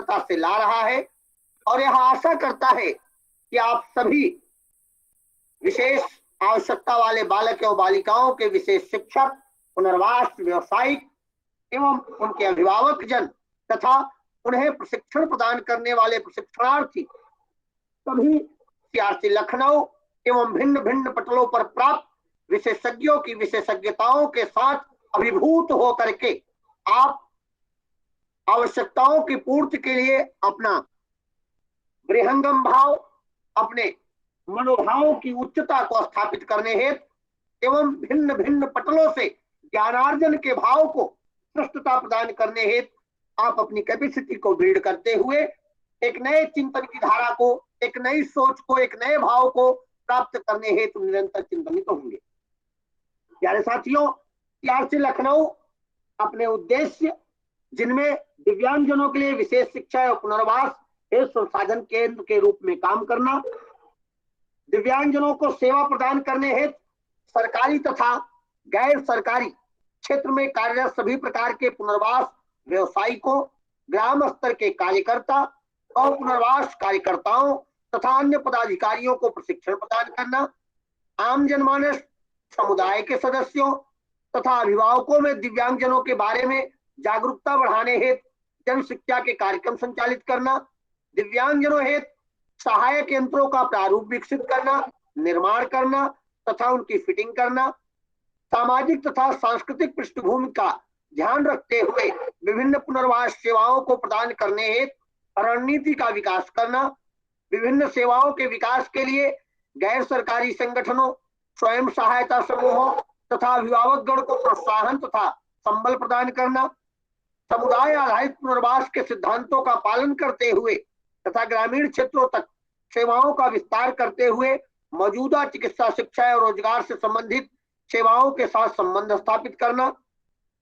निरंतरता से ला रहा है और यह आशा करता है कि आप सभी विशेष आवश्यकता वाले बालक एवं बालिकाओं के विशेष शिक्षक, पुनर्वास व्यवसायिक एवं उनके अभिभावक जन तथा उन्हें प्रशिक्षण प्रदान करने वाले प्रशिक्षणार्थी सभी सीआरसी लखनऊ एवं भिन्न भिन्न पटलों पर प्राप्त विशेषज्ञों की विशेषज्ञताओं के साथ अभिभूत होकर के आप आवश्यकताओं की पूर्ति के लिए अपना बृहंगम भाव, अपने मनोभावों की उच्चता को स्थापित करने हेतु एवं भिन्न भिन्न पटलों से ज्ञानार्जन के भाव को श्रेष्ठता प्रदान करने हेतु आप अपनी कैपेसिटी को बिल्ड करते हुए एक नए चिंतन की धारा को, एक नई सोच को, एक नए भाव को प्राप्त करने हेतु निरंतर चिंतनित होंगे। प्यारे साथियों, सीआरसी लखनऊ अपने उद्देश्य, जिनमें दिव्यांगजनों के लिए विशेष शिक्षा और पुनर्वास हेतु संसाधन केंद्र के रूप में काम करना, दिव्यांगजनों को सेवा प्रदान करने हेतु सरकारी तथा गैर सरकारी क्षेत्र में कार्यरत सभी प्रकार के पुनर्वास व्यवसायिकों, ग्राम स्तर के कार्यकर्ता और पुनर्वास कार्यकर्ताओं तथा अन्य पदाधिकारियों को प्रशिक्षण प्रदान करना, आम जनमानस, समुदाय के सदस्यों तथा अभिभावकों में दिव्यांगजनों के बारे में जागरूकता बढ़ाने हेतु जन शिक्षा के कार्यक्रम संचालित करना, दिव्यांगजनों हेतु सहायक यंत्रों का प्रारूप विकसित करना, निर्माण करना तथा उनकी फिटिंग करना, सामाजिक तथा सांस्कृतिक पृष्ठभूमि का ध्यान रखते हुए विभिन्न पुनर्वास सेवाओं को प्रदान करने हेतु रणनीति का विकास करना, विभिन्न सेवाओं के विकास के लिए गैर सरकारी संगठनों, स्वयं सहायता समूहों तथा अभिभावक गण को प्रोत्साहन तथा संबल प्रदान करना, समुदाय आधारित पुनर्वास के सिद्धांतों का पालन करते हुए तथा ग्रामीण क्षेत्रों तक सेवाओं का विस्तार करते हुए मौजूदा चिकित्सा, शिक्षा और रोजगार से संबंधित सेवाओं के साथ संबंध स्थापित करना,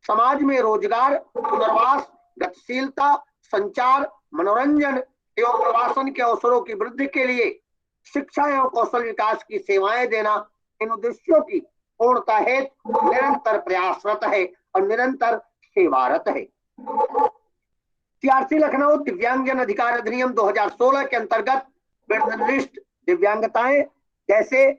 समाज में रोजगार, पुनर्वास, गतिशीलता, संचार, मनोरंजन एवं प्रवासन के अवसरों की वृद्धि के लिए शिक्षा एवं कौशल विकास की सेवाएं देना, इन उद्देश्यों की पूर्णता हेतु निरंतर प्रयासरत है और निरंतर सेवारत है। सीआरसी लखनऊ दिव्यांगजन अधिकार अधिनियम 2016 के अंतर्गत निर्दिष्ट दिव्यांगताएं जैसे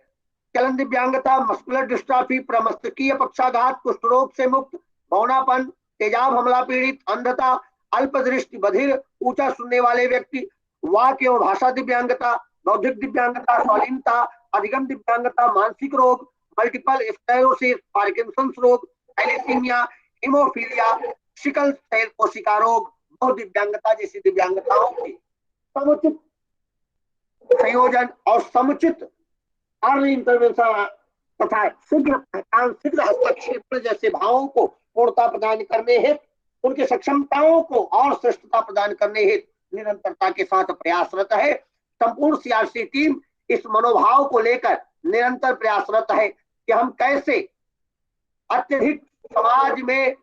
चलन दिव्यांगता, मस्कुलर डिस्ट्रॉफी, प्रमस्तकीय पक्षाघात, कुष्ठ रोग से मुक्त, बौनापन, तेजाब हमला पीड़ित, अंधता, अल्पदृष्टि, बधिर, ऊंचा सुनने वाले व्यक्ति, वाक एवं भाषा दिव्यांगता, बौद्धिक दिव्यांगता, स्वाधीनता, अधिगम दिव्यांगता, मानसिक रोग, मल्टीपल स्क्लेरोसिस, पार्किंसंस रोग, थैलेसीमिया, हीमोफीलिया, सिकल सेल कोशिका रोग, बहु दिव्यांगता जैसी दिव्यांगताओं की समुचित संयोजन और समुचित अर्ली इंटरवेंशन तथा शीघ्र पहचान, शीघ्र हस्तक्षेप जैसे भावों को पूर्णता प्रदान करने हेतु उनकी सक्षमताओं को और श्रेष्ठता प्रदान करने हेतु निरंतरता के साथ प्रयासरत है। संपूर्ण सीआरसी टीम इस मनोभाव को लेकर निरंतर प्रयासरत है कि हम कैसे अत्यधिक समाज में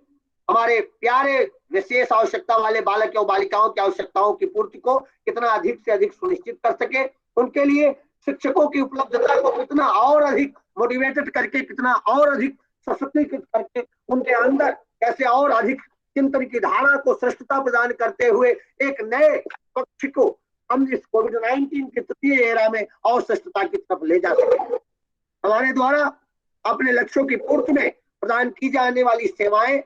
हमारे प्यारे विशेष आवश्यकता वाले बालक और बालिकाओं की आवश्यकताओं की पूर्ति को कितना अधिक से अधिक सुनिश्चित कर सके, उनके लिए शिक्षकों की उपलब्धता को कितना और अधिक मोटिवेटेड करके, कितना और अधिक सशक्तिकृत करके उनके अंदर कैसे और अधिक चिंतन की धारा को श्रेष्ठता प्रदान करते हुए एक नए पक्ष को हम इस कोविड-19 के तृतीय एरा में और श्रेष्ठता की तरफ ले जा सके। हमारे द्वारा अपने लक्ष्यों की पूर्ति में प्रदान की जाने वाली सेवाएं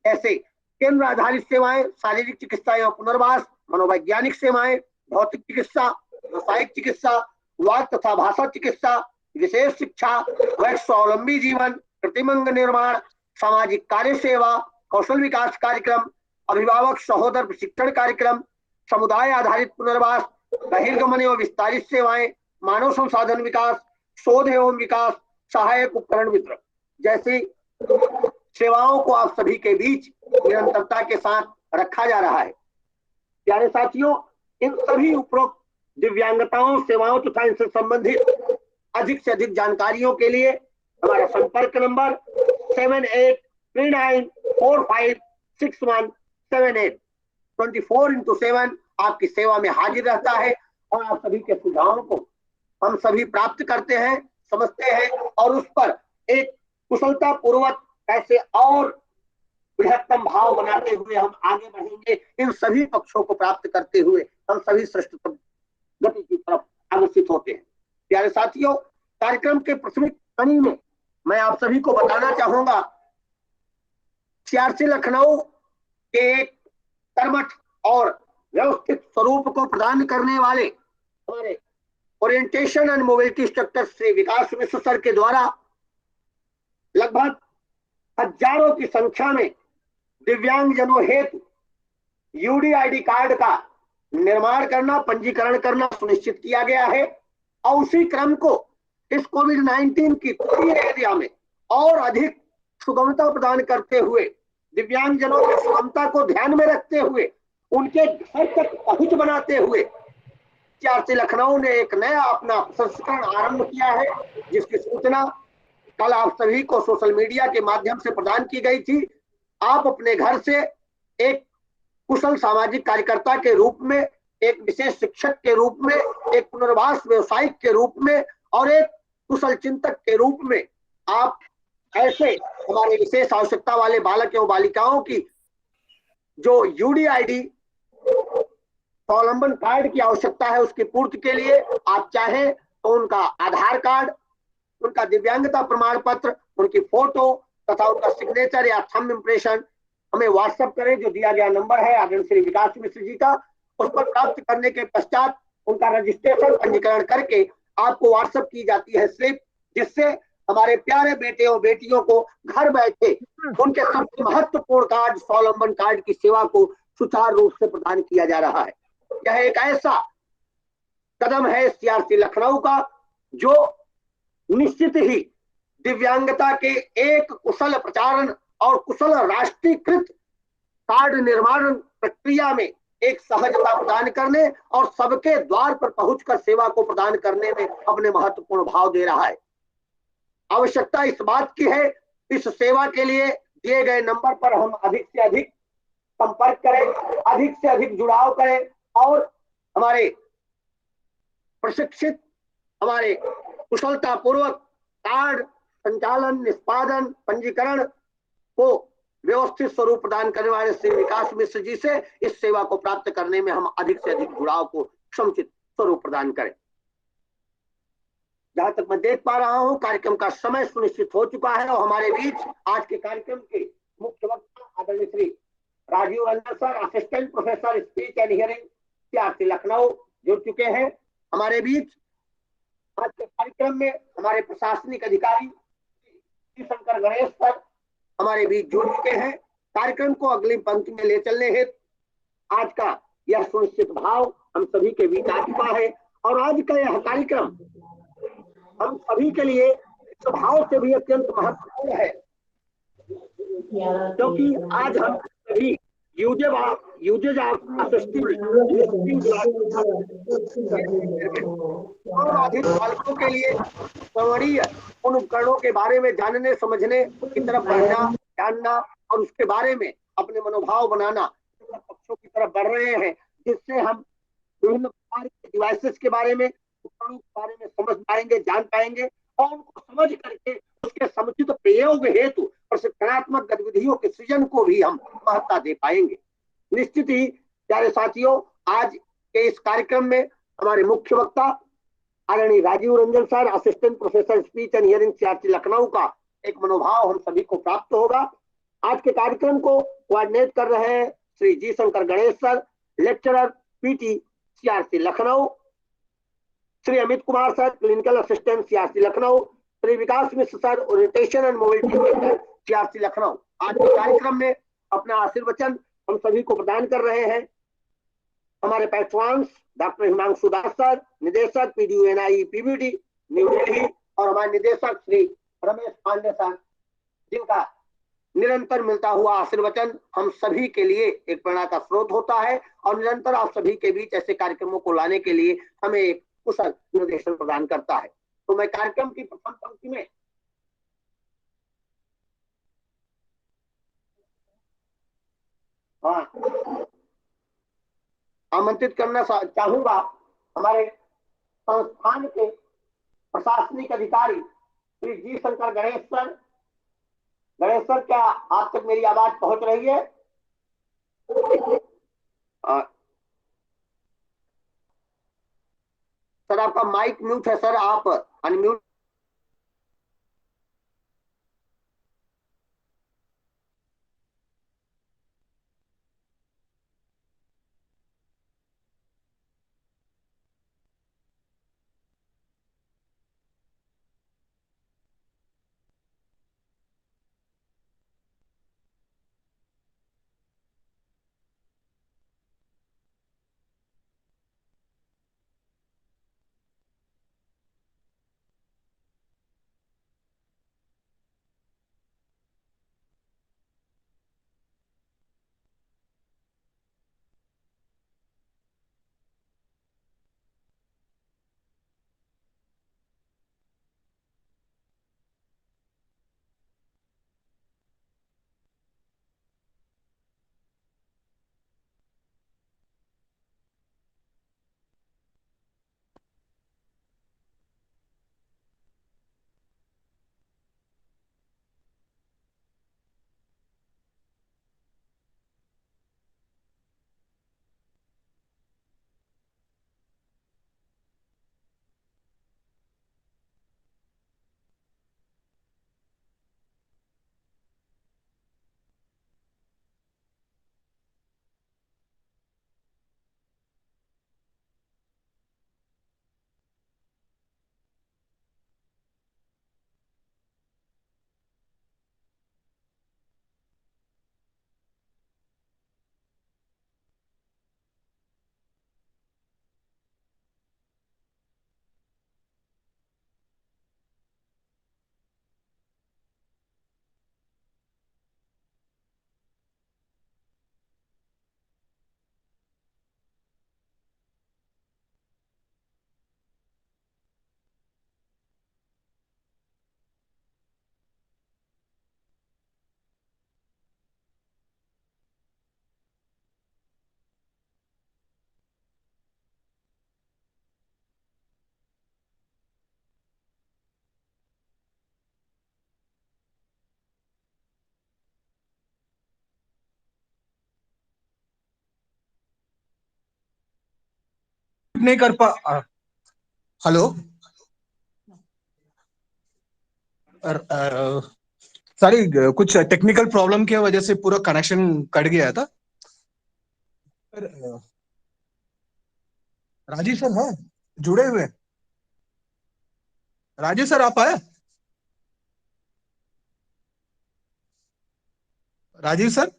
ऐसे केंद्र आधारित सेवाएं, शारीरिक चिकित्सा एवं पुनर्वास, मनोवैज्ञानिक सेवाएं, भौतिक चिकित्सा, व्यवसायिक चिकित्सा, वाक तथा भाषा चिकित्सा, विशेष शिक्षा, वैश्विक स्वावलंबी जीवन, प्रतिमंग निर्माण, सामाजिक कार्य सेवा, कौशल विकास कार्यक्रम, अभिभावक सहोदर प्रशिक्षण कार्यक्रम, समुदाय आधारित पुनर्वास, बहिर्गमन एवं विस्तारित सेवाएं, मानव संसाधन विकास, शोध एवं विकास, सहायक उपकरण वितरण जैसी सेवाओं को आप सभी के बीच निरंतरता के साथ रखा जा रहा है। प्यारे साथियों, इन सभी उपरोक्त दिव्यांगताओं, सेवाओं तथा इनसे संबंधित अधिक से अधिक जानकारियों के लिए हमारा संपर्क नंबर 7839456178 24x7 आपकी सेवा में हाजिर रहता है और आप सभी के सुझावों को हम सभी प्राप्त करते हैं, समझते हैं और उस पर एक कुशलता पूर्वक कैसे और बृहत्तम भाव बनाते हुए हम आगे बढ़ेंगे। इन सभी पक्षों को प्राप्त करते हुए हम सभी श्रेष्ठतम गति की तरफ अग्रसित होते हैं। प्यारे साथियों, कार्यक्रम के प्राथमिक कड़ी में मैं आप सभी को बताना चाहूंगा, सीआरसी लखनऊ के एक कर्मठ और व्यवस्थित स्वरूप को प्रदान करने वाले हमारे orientation and mobility instructor Shri Vikas Mishra sir के द्वारा लगभग हजारों की संख्या में दिव्यांगजनों हेतु यूडीआईडी कार्ड का निर्माण करना, पंजीकरण करना सुनिश्चित किया गया है। और उसी क्रम को इस कोविड-19 की पूरी एरिया में और अधिक सुगमता प्रदान करते हुए, दिव्यांगजनों की सुगमता को ध्यान में रखते हुए, उनके घर तक पहुंच बनाते हुए सीआरसी लखनऊ ने एक नया अपना संस्करण आरंभ किया है, जिसकी सूचना कल आप सभी को सोशल मीडिया के माध्यम से प्रदान की गई थी। आप अपने घर से एक कुशल सामाजिक कार्यकर्ता के रूप में, एक विशेष शिक्षक के रूप में, एक पुनर्वास व्यवसायिक के रूप में और एक कुशल चिंतक के रूप में आप ऐसे हमारे विशेष आवश्यकता वाले बालक एवं बालिकाओं की जो यूडीआईडी स्वावलंबन कार्ड की आवश्यकता है, उसकी पूर्ति के लिए आप चाहें तो उनका आधार कार्ड, उनका दिव्यांगता प्रमाण पत्र, उनकी फोटो तथा उनका सिग्नेचर या थंब इंप्रेशन हमें व्हाट्सएप करें, जो दिया गया नंबर है आदरणीय श्री विकास मिश्र जी का। उस पर प्राप्त करने के पश्चात उनका रजिस्ट्रेशन, पंजीकरण करके आपको व्हाट्सएप की जाती है स्लिप, जिससे हमारे प्यारे बेटे और बेटियों को घर बैठे उनके सबसे महत्वपूर्ण कार्ड, स्वावलंबन कार्ड की सेवा को सुचारू रूप से प्रदान किया जा रहा है। यह एक ऐसा कदम है सीआरसी लखनऊ का जो निश्चित ही दिव्यांगता के एक कुशल प्रचारण और कुशल राष्ट्रीयकृत कार्ड निर्माण प्रक्रिया में एक सहजता प्रदान करने और सबके द्वार पर पहुंचकर सेवा को प्रदान करने में अपने महत्वपूर्ण भाव दे रहा है। आवश्यकता इस बात की है, इस सेवा के लिए दिए गए नंबर पर हम अधिक से अधिक संपर्क करें, अधिक से अधिक जुड़ाव करें और हमारे प्रशिक्षित, हमारे कुशलता पूर्वक कार्ड संचालन, निष्पादन, पंजीकरण को व्यवस्थित स्वरूप प्रदान करने वाले श्री विकास मिश्र जी से इस सेवा को प्राप्त करने में हम अधिक से अधिक जुड़ाव को समुचित स्वरूप प्रदान करें। जहां तक मैं देख पा रहा हूं, कार्यक्रम का समय सुनिश्चित हो चुका है और हमारे बीच आज के कार्यक्रम के मुख्य वक्ता आदरणीय Shri Rajeev Ranjan sir, assistant professor speech and hearing CRC Lucknow जुड़ चुके हैं हमारे बीच। आज के कार्यक्रम में हमारे प्रशासनिक अधिकारी शंकर गणेश सर हमारे बीच जुड़ चुके हैं। कार्यक्रम को अगली पंक्ति में ले चलने हेतु आज का यह सुनिश्चित भाव हम सभी के बीच आ चुका है और आज का यह कार्यक्रम हम सभी के लिए स्वभाव से भी अत्यंत महत्वपूर्ण है, क्योंकि आज हम सभी यूजेज ऑफ असिस्टेड और अधिक बालकों के लिए संवरीय उन उपकरणों के बारे में जानने, समझने की तरफ बढ़ना, जानना और उसके बारे में अपने मनोभाव बनाना पक्षों की तरफ बढ़ रहे हैं, जिससे हम विभिन्न प्रकार के डिवाइसेस के बारे में, उपकरणों के बारे में समझ पाएंगे, जान पाएंगे और उनको समझ करके उसके समुचित प्रयोग हेतु प्रशिक्षणात्मक गतिविधियों के सृजन को भी हम महत्ता दे पाएंगे। निश्चित ही प्यारे साथियों, आज के इस कार्यक्रम में हमारे मुख्य वक्ता आदरणीय Rajiv Ranjan sir, assistant professor speech and hearing CRC Lucknow का एक मनोभाव हम सभी को प्राप्त होगा। आज के कार्यक्रम को कोऑर्डिनेट कर रहे हैं Shri G Shankar Ganesh sir, lecturer PT CRC Lucknow, Shri Amit Kumar sir, clinical assistant CRC Lucknow, Shri Vikas Mishra sir, orientation and mobility CRC Lucknow. आज के कार्यक्रम में अपना आशीर्वचन हम सभी को प्रदान कर रहे हैं हमारे पैट्रॉन्स डॉक्टर हिमांशु दास सर, निदेशक पीडीयूएनआई पीबीडी न्यू दिल्ली, और हमारे निदेशक श्री रमेश पांडे सर, जिनका निरंतर मिलता हुआ आशीर्वचन हम सभी के लिए एक प्रेरणा का स्रोत होता है और निरंतर आप सभी के बीच ऐसे कार्यक्रमों को लाने के लिए हमें एक कुशल निर्देशन प्रदान करता है। तो मैं कार्यक्रम की प्रथम पंक्ति में आमंत्रित करना चाहूंगा हमारे संस्थान के प्रशासनिक अधिकारी Shri G Shankar Ganesh sir, Ganesh sir, क्या आप तक मेरी आवाज पहुंच रही है? अ, सर आपका माइक म्यूट है सर, आप अनम्यूट। नहीं कर पा हेलो। सॉरी, कुछ टेक्निकल प्रॉब्लम की वजह से पूरा कनेक्शन कट गया था। राजीव सर है जुड़े हुए। राजीव सर आप आए। राजीव सर।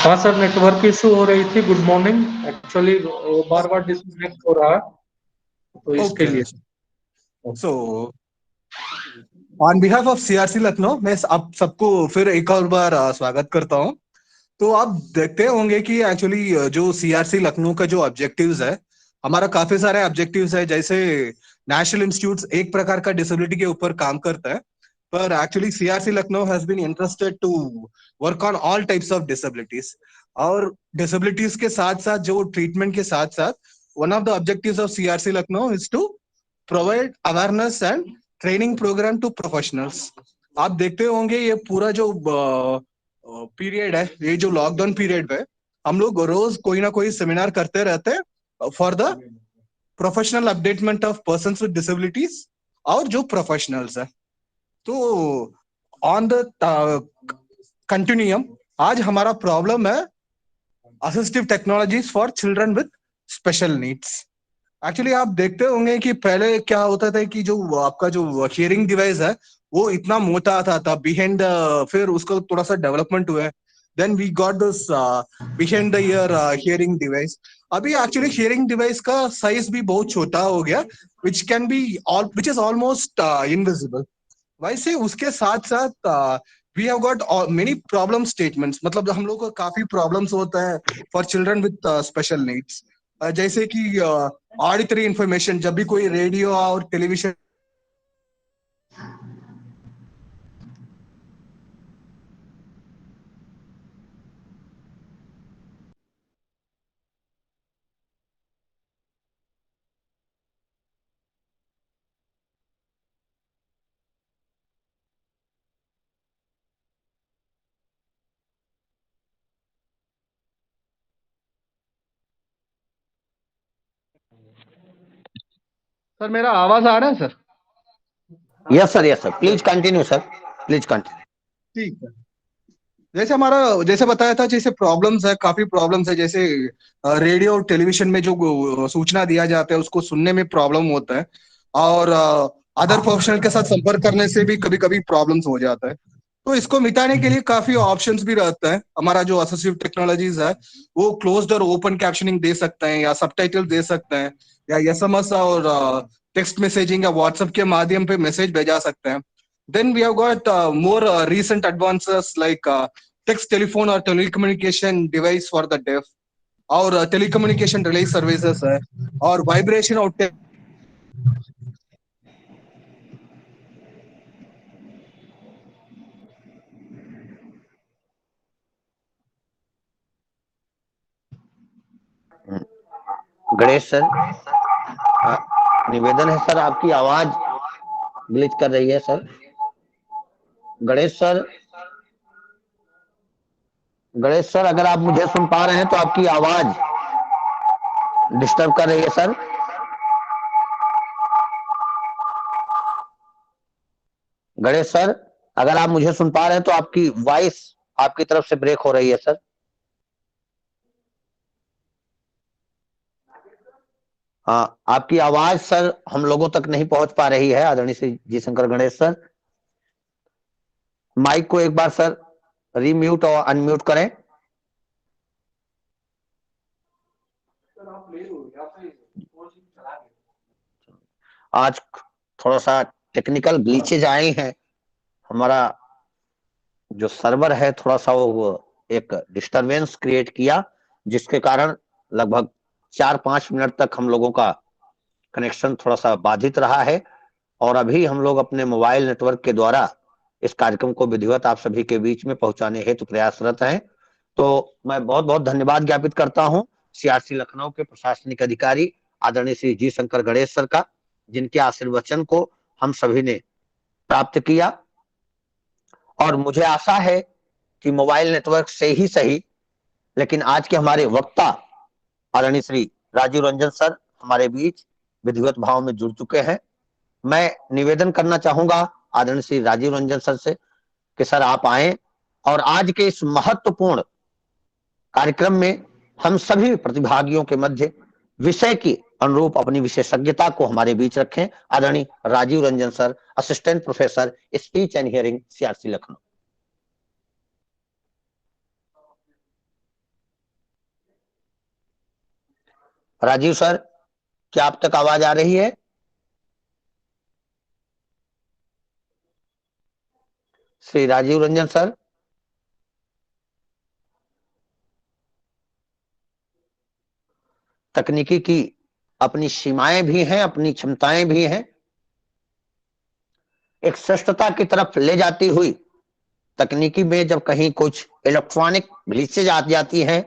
हाँ सर, नेटवर्क इशू हो रही थी। Good morning. एक्चुअली बार बार डिस्कनेक्ट हो रहा है, तो इसके ओके। लिए। So on behalf of CRC Lucknow मैं आप सबको फिर एक और बार स्वागत करता हूँ। तो आप देखते होंगे कि एक्चुअली जो सीआरसी लखनऊ का जो ऑब्जेक्टिव्स है, हमारा काफी सारे ऑब्जेक्टिव्स है। जैसे नेशनल इंस्टीट्यूट एक प्रकार का डिसेबिलिटी के ऊपर काम करता है, पर actually CRC Lucknow has been interested to work on all types of disabilities. और डिसेबिलिटीज के साथ साथ जो ट्रीटमेंट के साथ साथ one of the objectives of CRC Lucknow is to provide awareness and training program to professionals. आप देखते होंगे ये पूरा जो पीरियड है, ये जो लॉकडाउन पीरियड है, हम लोग रोज कोई ना कोई सेमिनार करते रहते हैं for the professional updatement of person with disabilities और जो प्रोफेशनल्स है। तो ऑन द कंटिन्यूम आज हमारा प्रॉब्लम है assistive technologies for children with special needs. Actually आप देखते होंगे कि पहले क्या होता था कि जो आपका जो हियरिंग डिवाइस है वो इतना मोटा था बिहाइंड, फिर उसको थोड़ा सा डेवलपमेंट हुआ है। Then we got this behind the ear hearing device. अभी एक्चुअली हियरिंग डिवाइस का साइज भी बहुत छोटा हो गया, which can be all which is almost invisible. वैसे उसके साथ साथ we have got many problem statements, मतलब हम लोग को काफी प्रॉब्लम्स होता है for children with special needs. जैसे कि ऑडिटरी इंफॉर्मेशन, जब भी कोई रेडियो और टेलीविजन सर मेरा आवाज आ रहा है sir? Yes sir, please continue sir, please continue. ठीक है। जैसे बताया था, जैसे प्रॉब्लम्स है, काफी प्रॉब्लम्स है। जैसे रेडियो और टेलीविजन में जो सूचना दिया जाता है उसको सुनने में प्रॉब्लम होता है, और अदर प्रोफेशनल के साथ संपर्क करने से भी कभी कभी प्रॉब्लम्स हो जाता है। तो इसको मिटाने के लिए काफी ऑप्शंस भी रहता है। हमारा जो असिस्टिव टेक्नोलॉजीज है वो क्लोज्ड और ओपन कैप्शनिंग दे सकते हैं, या सबटाइटल दे सकते हैं, या एसएमएस और टेक्स्ट मैसेजिंग या व्हाट्सएप के माध्यम पे मैसेज भेजा सकते हैं। Then we have got more recent advances like text telephone or telecommunication device for the deaf, और telecommunication relay services है, और vibration और गणेश सर, निवेदन है सर, आपकी आवाज ग्लिच कर रही है सर। गणेश सर, अगर आप मुझे सुन पा रहे हैं तो आपकी आवाज डिस्टर्ब कर रही है सर। गणेश सर, अगर आप मुझे सुन पा रहे हैं तो आपकी वॉइस आपकी तरफ से ब्रेक हो रही है सर। हाँ, आपकी आवाज सर हम लोगों तक नहीं पहुंच पा रही है आदरणीय Shri G Shankar Ganesh sir. Mic को एक बार सर रीम्यूट और अनम्यूट करें। आज थोड़ा सा टेक्निकल ग्लिचेज आए हैं, हमारा जो सर्वर है थोड़ा सा वो एक डिस्टरबेंस क्रिएट किया, जिसके कारण लगभग 4-5 मिनट तक हम लोगों का कनेक्शन थोड़ा सा बाधित रहा है। और अभी हम लोग अपने मोबाइल नेटवर्क के द्वारा इस कार्यक्रम को विधिवत आप सभी के बीच में पहुंचाने हेतु प्रयासरत हैं। तो मैं बहुत बहुत धन्यवाद ज्ञापित करता हूं सीआरसी लखनऊ के प्रशासनिक अधिकारी आदरणीय श्री जी शंकर गणेश सर का, जिनके आशीर्वचन को हम सभी ने प्राप्त किया। और मुझे आशा है कि मोबाइल नेटवर्क से ही सही, लेकिन आज के हमारे वक्ता आदरणीय श्री राजीव रंजन सर हमारे बीच विधिवत भाव में जुड़ चुके हैं। मैं निवेदन करना चाहूंगा आदरणीय श्री राजीव रंजन सर से कि सर आप आए और आज के इस महत्वपूर्ण कार्यक्रम में हम सभी प्रतिभागियों के मध्य विषय की अनुरूप अपनी विशेषज्ञता को हमारे बीच रखें। आदरणीय Rajiv Ranjan sir, assistant professor speech and hearing, CRC Lucknow. Rajeev sir, क्या आप तक आवाज आ रही है? श्री राजीव रंजन सर, तकनीकी की अपनी सीमाएं भी हैं, अपनी क्षमताएं भी हैं। एक श्रेष्ठता की तरफ ले जाती हुई तकनीकी में जब कहीं कुछ इलेक्ट्रॉनिक ग्लिचेज आ जाती हैं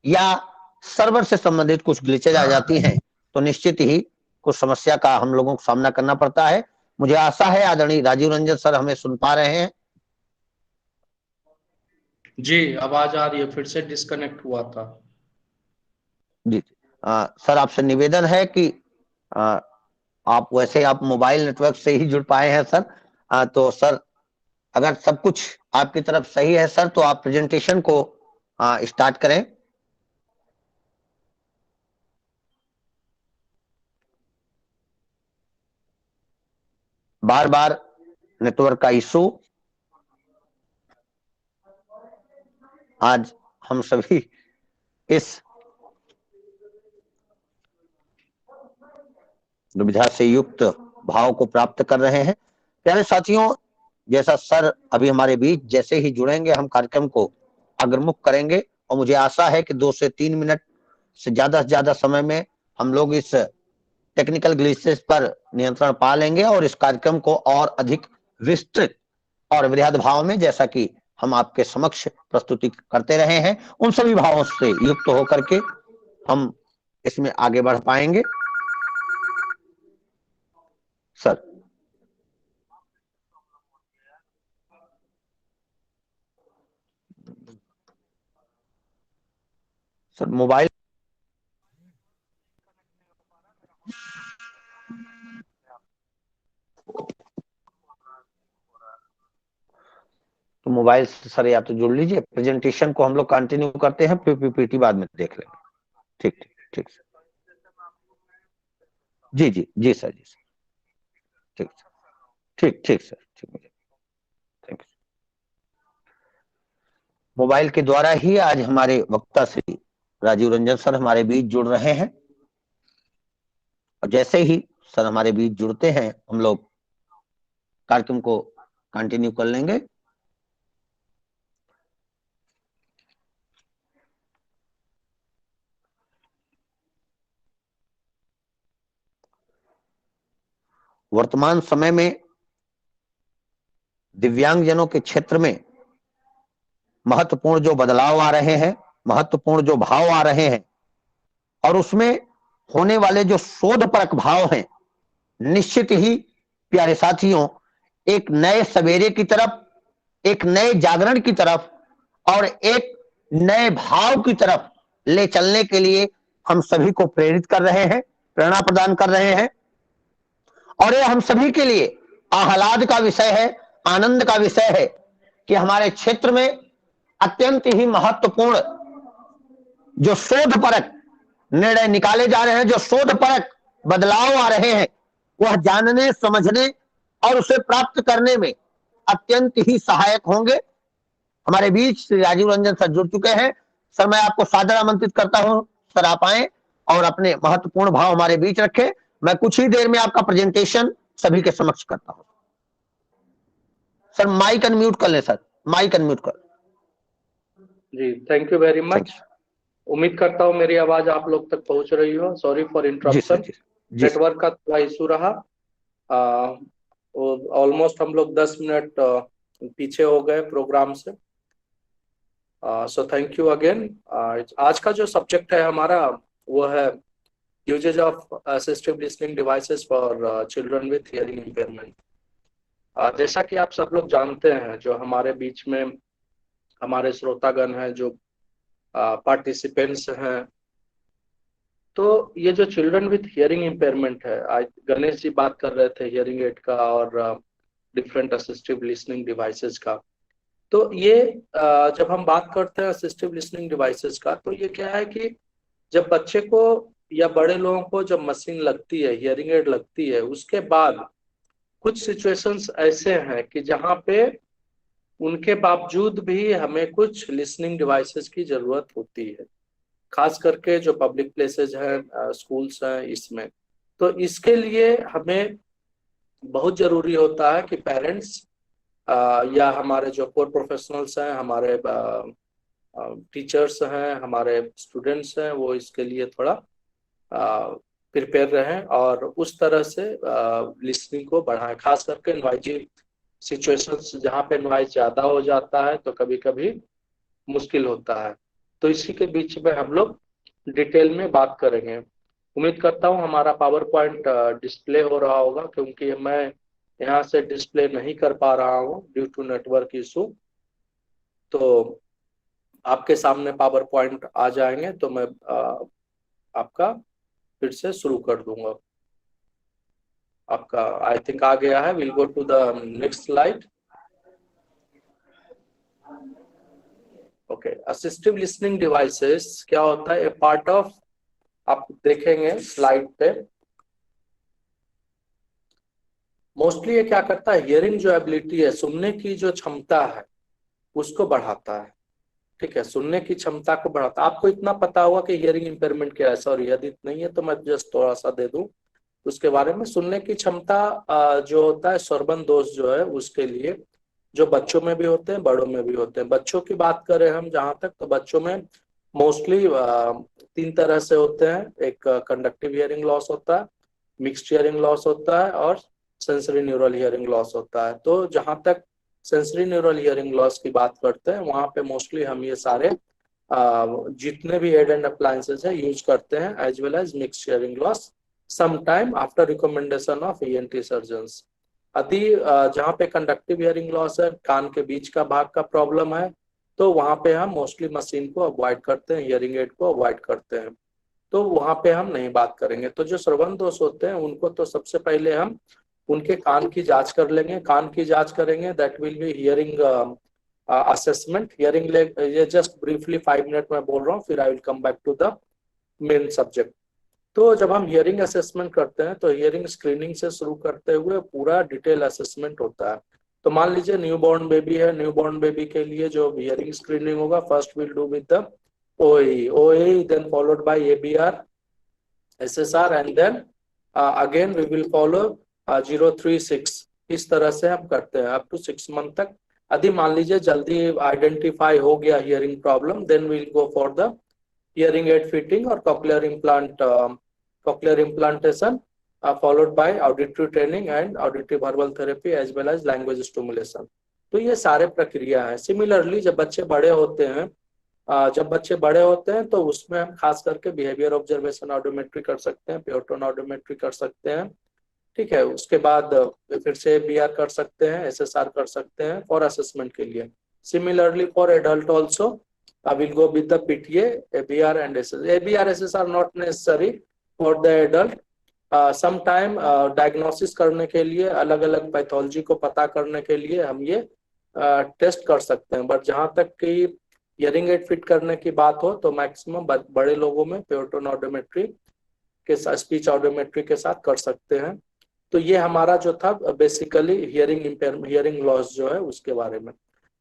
या सर्वर से संबंधित कुछ ग्लिचेज आ जाती हैं, तो निश्चित ही कुछ समस्या का हम लोगों को सामना करना पड़ता है। मुझे आशा है आदरणीय राजीव रंजन सर हमें सुन पा रहे हैं। जी, आवाज आ रही है, फिर से डिस्कनेक्ट हुआ था। जी सर, आपसे निवेदन है कि आप वैसे आप मोबाइल नेटवर्क से ही जुड़ पाए हैं सर। तो सर अगर सब कुछ आपकी तरफ सही है सर, तो आप प्रेजेंटेशन को स्टार्ट करें। बार बार नेटवर्क का इशू आज हम सभी इस दुविधा से युक्त भाव को प्राप्त कर रहे हैं। प्यारे साथियों, जैसा सर अभी हमारे बीच जैसे ही जुड़ेंगे हम कार्यक्रम को अग्रमुख करेंगे, और मुझे आशा है कि 2 से 3 मिनट से ज्यादा समय में हम लोग इस टेक्निकल ग्लिचेस पर नियंत्रण पा लेंगे और इस कार्यक्रम को और अधिक विस्तृत और वृहद भाव में, जैसा कि हम आपके समक्ष प्रस्तुति करते रहे हैं, उन सभी भावों से युक्त होकर के हम इसमें आगे बढ़ पाएंगे। सर मोबाइल मोबाइल से सर या तो जुड़ लीजिए, प्रेजेंटेशन को हम लोग कंटिन्यू करते हैं, फिर पीपीटी बाद में देख लेंगे। ठीक ठीक ठीक सर, जी जी जी सर, जी सर, ठीक ठीक ठीक सर, ठीक है, थैंक यू। मोबाइल के द्वारा ही आज हमारे वक्ता श्री राजीव रंजन सर हमारे बीच जुड़ रहे हैं, और जैसे ही सर हमारे बीच जुड़ते हैं हम लोग कार्यक्रम को कंटिन्यू कर लेंगे। वर्तमान समय में दिव्यांगजनों के क्षेत्र में महत्वपूर्ण जो बदलाव आ रहे हैं, महत्वपूर्ण जो भाव आ रहे हैं, और उसमें होने वाले जो शोधपरक भाव हैं, निश्चित ही प्यारे साथियों एक नए सवेरे की तरफ, एक नए जागरण की तरफ और एक नए भाव की तरफ ले चलने के लिए हम सभी को प्रेरित कर रहे हैं, प्रेरणा प्रदान कर रहे हैं। और ये हम सभी के लिए आह्लाद का विषय है, आनंद का विषय है कि हमारे क्षेत्र में अत्यंत ही महत्वपूर्ण जो शोधपरक निर्णय निकाले जा रहे हैं, जो शोधपरक बदलाव आ रहे हैं, वह जानने, समझने और उसे प्राप्त करने में अत्यंत ही सहायक होंगे। हमारे बीच श्री राजीव रंजन सर जुड़ चुके हैं। सर मैं आपको सादर आमंत्रित करता हूं, सर आप आए और अपने महत्वपूर्ण भाव हमारे बीच रखें। मैं कुछ ही देर में आपका प्रेजेंटेशन सभी के समक्ष करता हूं। सर माइक अनम्यूट कर ले सर, माइक अनम्यूट कर। जी थैंक यू वेरी मच। उम्मीद करता हूँ मेरी आवाज आप लोग तक पहुंच रही हो। सॉरी फॉर इंटरप्शन, नेटवर्क का थोड़ा इशू रहा। ऑलमोस्ट हम लोग 10 मिनट पीछे हो गए प्रोग्राम से। So thank you again. आज का जो सब्जेक्ट है हमारा वो है uses of assistive listening devices for children with hearing impairment. जैसा कि आप सब लोग जानते हैं, जो हमारे बीच में हमारे श्रोतागण हैं, जो पार्टिसिपेंट्स हैं, तो ये जो चिल्ड्रन विथ हियरिंग इम्पेयरमेंट है, आज गणेश जी बात कर रहे थे हियरिंग एड का और डिफरेंट असिस्टिव लिसनिंग डिवाइसेस का। तो ये जब हम बात करते हैं असिस्टिव लिसनिंग डिवाइसेस का, तो ये क्या है कि जब बच्चे को या बड़े लोगों को जब मशीन लगती है, हियरिंग एड लगती है, उसके बाद कुछ सिचुएशंस ऐसे हैं कि जहाँ पे उनके बावजूद भी हमें कुछ लिसनिंग डिवाइसेस की जरूरत होती है, खास करके जो पब्लिक प्लेसेस हैं, स्कूल्स हैं, इसमें। तो इसके लिए हमें बहुत जरूरी होता है कि पेरेंट्स या हमारे जो कोर प्रोफेशनल्स हैं, हमारे टीचर्स हैं, हमारे स्टूडेंट्स हैं, वो इसके लिए थोड़ा प्रिपेयर रहें और उस तरह से लिसनिंग को बढ़ाएं। खास करके नॉइजी सिचुएशंस जहाँ पे नॉइज ज्यादा हो जाता है तो कभी कभी मुश्किल होता है। तो इसी के बीच में हम लोग डिटेल में बात करेंगे। उम्मीद करता हूँ हमारा पावर पॉइंट डिस्प्ले हो रहा होगा, क्योंकि मैं यहाँ से डिस्प्ले नहीं कर पा रहा हूँ ड्यू टू नेटवर्क इशू। तो आपके सामने पावर पॉइंट आ जाएंगे तो मैं आपका फिर से शुरू कर दूंगा। आपका आई थिंक आ गया है। Will go to the next slide. Okay, assistive listening devices क्या होता है? ए पार्ट ऑफ, आप देखेंगे स्लाइड पे, मोस्टली ये क्या करता है, हियरिंग जो एबिलिटी है, सुनने की जो क्षमता है उसको बढ़ाता है। ठीक है, सुनने की क्षमता को बढ़ाता है। आपको इतना पता होगा कि हियरिंग इंपेयरमेंट क्या है, सॉरी यदि नहीं है तो मैं जस्ट थोड़ा सा दे दूं उसके बारे में। सुनने की क्षमता जो होता है, श्रवण दोष जो है, उसके लिए जो बच्चों में भी होते हैं, बड़ों में भी होते हैं। बच्चों की बात करें हम जहां तक, तो बच्चों में मोस्टली 3 तरह से होते हैं। एक कंडक्टिव हियरिंग लॉस होता है, मिक्स्ड हियरिंग लॉस होता है और सेंसरी न्यूरल हियरिंग लॉस होता है। तो जहां तक सेंसरी न्यूरल हियरिंग लॉस की बात करते हैं, वहां पे मोस्टली हम ये सारे जितने भी एड एंड अप्लायंसेस है यूज करते हैं, as well as mixed hearing loss, sometime after recommendation of ENT surgeons. यदि जहाँ पे कंडक्टिव हियरिंग लॉस है, कान के बीच का भाग का प्रॉब्लम है, तो वहां पे हम मोस्टली मशीन को अवॉइड करते हैं, हियरिंग एड को अवॉइड करते हैं, तो वहां पे हम नहीं बात करेंगे। तो जो श्रवण दोष होते हैं उनको तो सबसे पहले हम उनके कान की जांच कर लेंगे। कान की जांच करेंगे, that will be hearing assessment hearing ये जस्ट ब्रीफली 5 मिनट में बोल रहा हूँ, फिर I will come back to the main subject. तो जब हम हियरिंग असेसमेंट करते हैं तो हियरिंग स्क्रीनिंग से शुरू करते हुए पूरा डिटेल असेसमेंट होता है। तो मान लीजिए न्यूबॉर्न बेबी है, न्यूबॉर्न बेबी के लिए जो हियरिंग स्क्रीनिंग होगा, first will do with the OAE, then followed by ABR, SSR, and then again we will follow 036। इस तरह से हम करते हैं अप टू 6 मंथ तक। यदि मान लीजिए जल्दी आइडेंटिफाई हो गया hearing problem, then we will go for the hearing aid fitting और cochlear implantation, followed by auditory training and auditory verbal therapy as well as language stimulation। तो ये सारे प्रक्रिया है। सिमिलरली जब बच्चे बड़े होते हैं तो उसमें हम खास करके बिहेवियर ऑब्जर्वेशन ऑडियोमेट्री कर सकते हैं, प्योरटोन ऑडियोमेट्री कर सकते हैं, ठीक है। उसके बाद फिर से ABR कर सकते हैं, SSR कर सकते हैं फॉर असेसमेंट के लिए। Similarly for adult also I will go with the PTA, ABR and SSR. ABR, SSR not necessary for the adult. Sometime diagnosis करने के लिए, अलग अलग पैथोलॉजी को पता करने के लिए हम ये टेस्ट कर सकते हैं। बट जहां तक कि हियरिंग एड फिट करने की बात हो तो मैक्सिमम बड़े लोगों में प्योरटोन ऑडियोमेट्री के साथ, स्पीच ऑडियोमेट्री के साथ कर सकते हैं। तो ये हमारा जो था बेसिकली हियरिंग लॉस जो है उसके बारे में।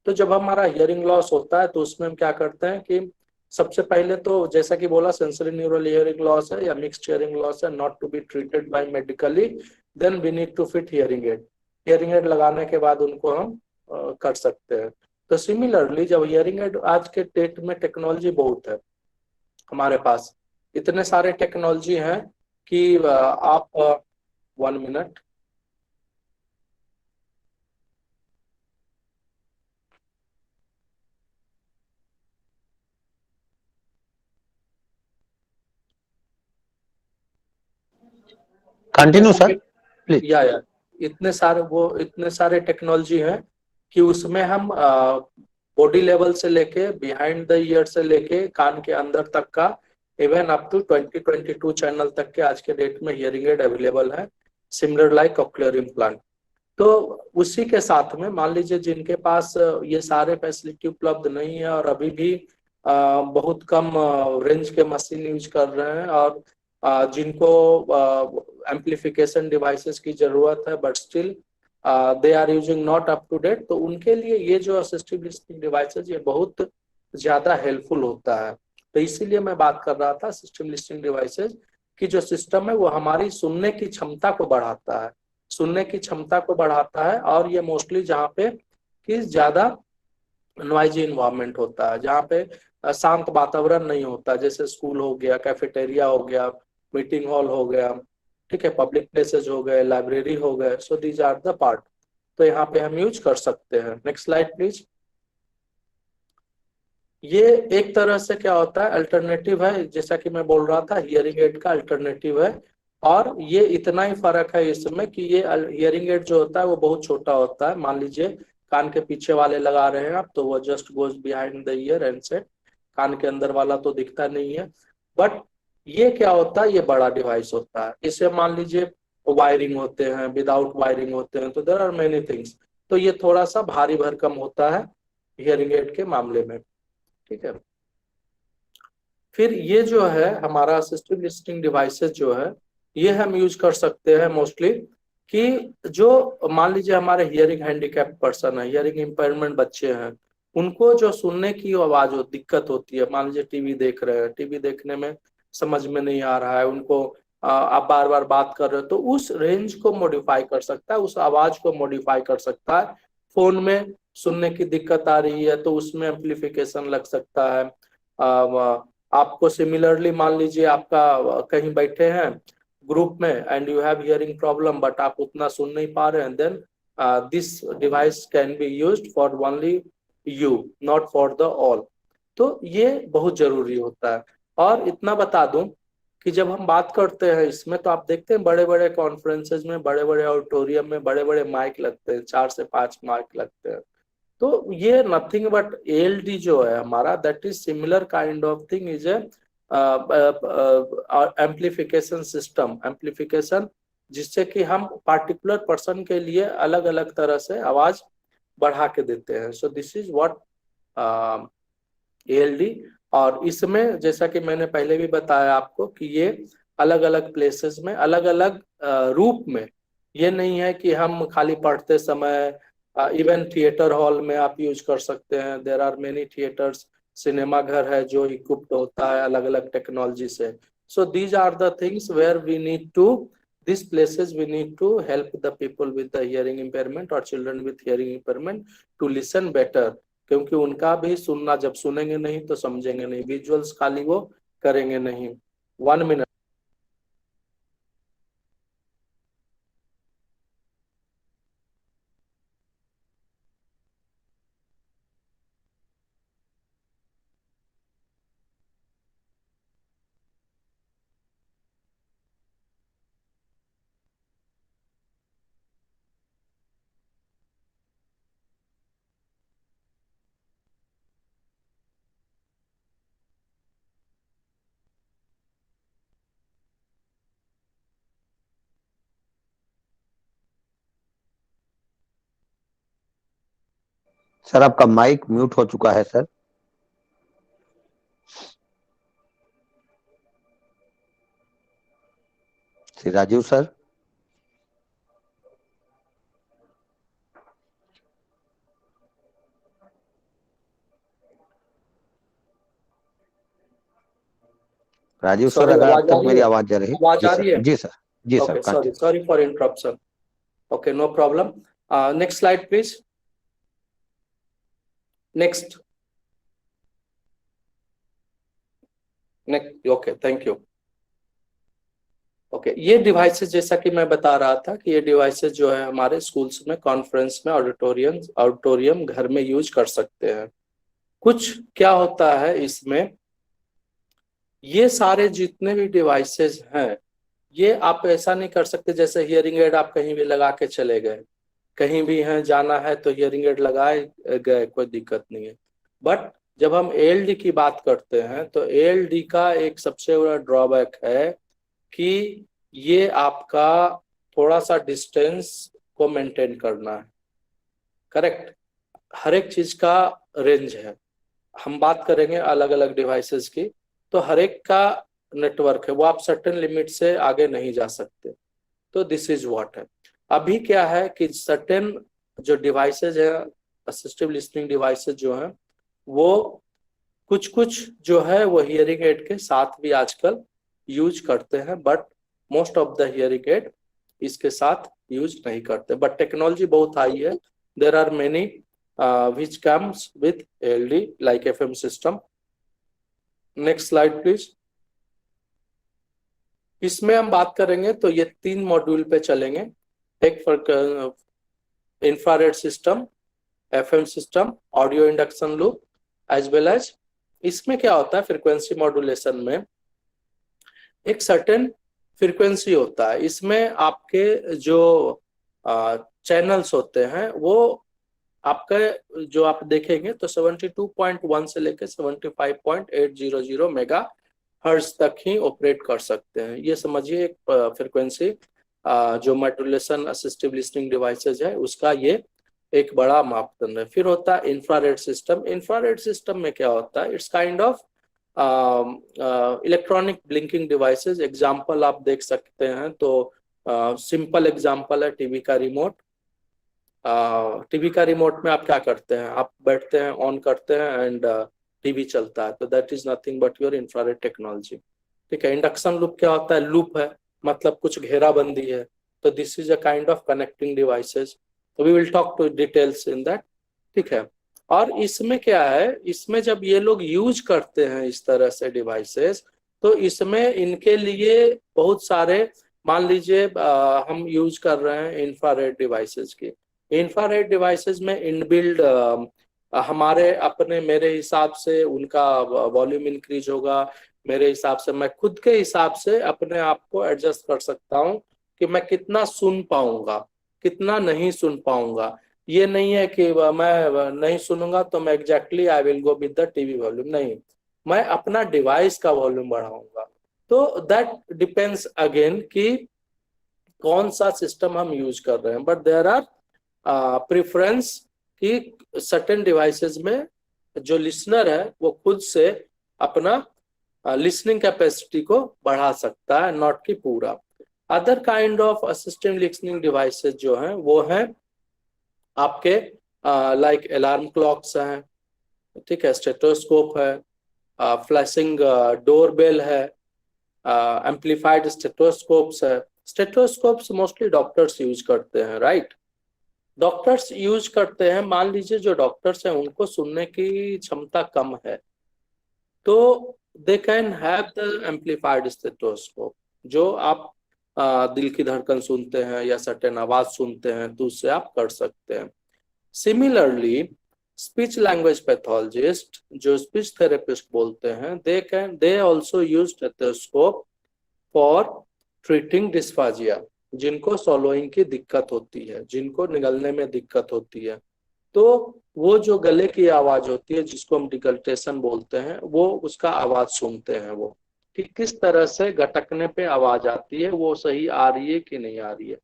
तो जब हमारा हियरिंग लॉस होता है तो उसमें हम क्या करते हैं कि सबसे पहले तो जैसा कि बोला सेंसरी न्यूरल हियरिंग लॉस है या मिक्स्ड हियरिंग लॉस है, not to be treated by medically, then we need to fit hearing aid. Hearing aid लगाने के बाद उनको हम कर सकते हैं। तो सिमिलरली जब हियरिंग एड, आज के डेट में टेक्नोलॉजी बहुत है हमारे पास, इतने सारे टेक्नोलॉजी हैं कि आप 1 मिनट, कंटिन्यू सर प्लीज। या इतने सारे टेक्नोलॉजी हैं कि उसमें हम बॉडी लेवल से लेके बिहाइंड द ईयर से लेके कान के अंदर तक का, इवन अप टू 2022 चैनल तक के आज के डेट में हियरिंग एड अवेलेबल है, सिमिलर लाइक कॉक्लियर इम्प्लांट। तो उसी के साथ में मान लीजिए जिनके पास ये सारे फैसिलिटी उपलब्ध नहीं है और अभी भी बहुत कम रेंज के मशीन यूज कर रहे हैं और जिनको एम्प्लीफिकेशन डिवाइसेस की जरूरत है but still they are using not up to date, तो उनके लिए ये जो असिस्टिव लिसनिंग डिवाइसेस ये बहुत ज्यादा हेल्पफुल होता है। तो इसीलिए मैं बात कर रहा था असिस्टिव लिसनिंग डिवाइसेस की जो सिस्टम है वो हमारी सुनने की क्षमता को बढ़ाता है, सुनने की क्षमता को बढ़ाता है। और ये मोस्टली जहाँ पे कि ज्यादा नॉइजी इन्वायरमेंट होता है, जहाँ पे शांत वातावरण नहीं होता, जैसे स्कूल हो गया, कैफेटेरिया हो गया, मीटिंग हॉल हो गया, ठीक है, पब्लिक प्लेसेस हो गए, लाइब्रेरी हो गए, so these are the part. तो यहाँ पे हम यूज कर सकते हैं। Next slide please. ये एक तरह से क्या होता है, अल्टरनेटिव है, जैसा कि मैं बोल रहा था हियरिंग एड का अल्टरनेटिव है। और ये इतना ही फर्क है इसमें कि ये हियरिंग एड जो होता है वो बहुत छोटा होता है। मान लीजिए कान के पीछे वाले लगा रहे हैं आप, तो वो just goes behind the ear and set, कान के अंदर वाला तो दिखता नहीं है। बट ये क्या होता है, ये बड़ा डिवाइस होता है। इसे मान लीजिए वायरिंग होते हैं, विदाउट वायरिंग होते हैं, तो देयर आर मेनी थिंग्स। तो ये थोड़ा सा भारी भरकम होता है हियरिंग एड के मामले में, ठीक है। फिर ये जो है हमारा असिस्टिव लिसनिंग डिवाइसेस जो है ये हम यूज कर सकते हैं मोस्टली कि जो मान लीजिए हमारे हियरिंग हैंडीकैप पर्सन है, हियरिंग इम्पेयरमेंट बच्चे हैं, उनको जो सुनने की आवाज हो दिक्कत होती है, मान लीजिए टीवी देख रहे हैं, टीवी देखने में समझ में नहीं आ रहा है उनको, आप बार बार बात कर रहे हो, तो उस रेंज को मॉडिफाई कर सकता है, उस आवाज को मॉडिफाई कर सकता है। फोन में सुनने की दिक्कत आ रही है तो उसमें एम्प्लीफिकेशन लग सकता है। आपको सिमिलरली मान लीजिए आपका कहीं बैठे हैं ग्रुप में and you have hearing problem but आप उतना सुन नहीं पा रहे हैं, then this device can be used for only you, not for the all. तो ये बहुत जरूरी होता है। और इतना बता दूं कि जब हम बात करते हैं इसमें तो आप देखते हैं बड़े बड़े कॉन्फ्रेंसेज में, बड़े बड़े ऑडिटोरियम में बड़े बड़े माइक लगते हैं, 4 से 5 माइक लगते हैं। तो ये नथिंग बट ALD जो है हमारा, that is similar kind of thing, is a amplification system, amplification जिससे कि हम पार्टिकुलर पर्सन के लिए अलग अलग तरह से आवाज बढ़ा के देते हैं। So this is what ALD। और इसमें जैसा कि मैंने पहले भी बताया आपको कि ये अलग अलग प्लेसेस में अलग अलग रूप में, ये नहीं है कि हम खाली पढ़ते समय, इवन थिएटर हॉल में आप यूज कर सकते हैं। There are many theatres, cinema घर है जो इक्विप्ड होता है अलग अलग टेक्नोलॉजी से। So these are the things where we need to, these places we need to help the people with the hearing impairment or children with hearing impairment to listen better, क्योंकि उनका भी सुनना, जब सुनेंगे नहीं तो समझेंगे नहीं, विजुअल्स खाली वो करेंगे नहीं। 1 मिनट। सर आपका माइक म्यूट हो चुका है sir. Shri Rajeev sir. Rajeev sir, अगर अब तक मेरी आवाज जा रही है? आवाज आ रही है? जी सर, जी sir. Okay, sorry for interruption. Okay, no problem. Next slide please. Next. Okay, thank you. Okay, ये डिवाइसेस जैसा कि मैं बता रहा था कि ये डिवाइसेस जो है हमारे स्कूल्स में, कॉन्फ्रेंस में, ऑडिटोरियम घर में यूज कर सकते हैं। कुछ क्या होता है इसमें, ये सारे जितने भी डिवाइसेस हैं, ये आप ऐसा नहीं कर सकते जैसे हियरिंग एड आप कहीं भी लगा के चले गए, कहीं भी हैं जाना है तो हियरिंग एड लगाए गए, कोई दिक्कत नहीं है। बट जब हम ALD की बात करते हैं तो ALD का एक सबसे बड़ा ड्रॉबैक है कि ये आपका थोड़ा सा डिस्टेंस को मेंटेन करना है। करेक्ट, हर एक चीज का रेंज है। हम बात करेंगे अलग अलग डिवाइसेस की, तो हर एक का नेटवर्क है, वो आप सर्टेन लिमिट से आगे नहीं जा सकते। तो दिस इज व्हाट है। अभी क्या है कि सर्टेन जो डिवाइसेज है, असिस्टिव लिसनिंग डिवाइसेज जो है, वो कुछ जो है वो हियरिंग एड के साथ भी आजकल यूज करते हैं, but most of the hearing aid इसके साथ यूज नहीं करते। बट टेक्नोलॉजी बहुत हाई है। There are many which comes with ALD like FM system. Next slide please. इसमें हम बात करेंगे तो ये 3 मॉड्यूल पे चलेंगे। एक फॉर इंफ्रारेड सिस्टम, FM सिस्टम, audio induction loop, as well as इसमें क्या होता है, फ्रीक्वेंसी मॉड्यूलेशन में एक सर्टेन फ्रीक्वेंसी होता है। इसमें आपके जो चैनल्स होते हैं वो आपका जो आप देखेंगे तो 72.1 से लेकर 75.800 मेगा हर्ट्ज तक ही ऑपरेट कर सकते हैं। ये समझिए एक फ्रीक्वेंसी जो मॉड्यूलेशन असिस्टिव लिसनिंग डिवाइसेज है उसका ये एक बड़ा मापदंड है। फिर होता है इंफ्रारेड सिस्टम। इंफ्रारेड सिस्टम में क्या होता है, it's kind of electronic blinking devices. Example आप देख सकते हैं तो सिंपल एग्जांपल है टीवी का रिमोट। टीवी का रिमोट में आप क्या करते हैं, आप बैठते हैं, ऑन करते हैं एंड टीवी चलता है, तो that is nothing but your infrared technology. ठीक है। इंडक्शन लूप क्या होता है, लूप है मतलब कुछ घेराबंदी है, तो this is a kind of connecting devices. We will talk to details in that. ठीक है। और इसमें क्या है, इसमें जब ये लोग यूज करते हैं इस तरह से डिवाइसेस, तो इसमें इनके लिए बहुत सारे, मान लीजिए हम यूज कर रहे हैं इंफ्रारेड डिवाइसेस की। इंफ्रारेड डिवाइसेस में इनबिल्ड हमारे अपने, मेरे हिसाब से उनका वॉल्यूम इंक्रीज होगा, मेरे हिसाब से मैं खुद के हिसाब से अपने आप को एडजस्ट कर सकता हूँ कि मैं कितना सुन पाऊंगा, कितना नहीं सुन पाऊंगा। ये नहीं है कि मैं नहीं सुनूंगा तो मैं exactly I will go with the TV volume, नहीं, मैं अपना डिवाइस का वॉल्यूम बढ़ाऊंगा। तो दैट डिपेंड्स अगेन कि कौन सा सिस्टम हम यूज कर रहे हैं, बट देयर आर प्रेफरेंस कि सर्टेन डिवाइसेस में जो लिसनर है वो खुद से अपना लिसनिंग कैपेसिटी को बढ़ा सकता है, नॉट कि पूरा। Other kind of assistant listening devices जो हैं वो हैं आपके लाइक अलार्म क्लॉक्स हैं, ठीक है, स्टेथोस्कोप है, फ्लैशिंग डोरबेल है, एम्पलीफाइड स्टेथोस्कोप्स है। स्टेथोस्कोप्स मोस्टली डॉक्टर्स यूज करते हैं, राइट? डॉक्टर्स यूज करते हैं। मान लीजिए जो डॉक्टर्स हैं उनको सुनने की क्षमता कम है, तो they can have the amplified stethoscope, जो आप दिल की धड़कन सुनते हैं या सर्टेन आवाज सुनते हैं तो उससे आप कर सकते हैं। सिमिलरली स्पीच लैंग्वेज पैथोलॉजिस्ट, जो स्पीच थेरेपिस्ट बोलते हैं, they also use stethoscope for treating डिस्फाजिया, जिनको सॉलोइंग की दिक्कत होती है, जिनको निगलने में दिक्कत होती है, तो वो जो गले की आवाज होती है जिसको हम डिगल्टेशन बोलते हैं, वो उसका आवाज सुनते हैं, वो कि किस तरह से गटकने पे आवाज आती है, वो सही आ रही है कि नहीं आ रही है।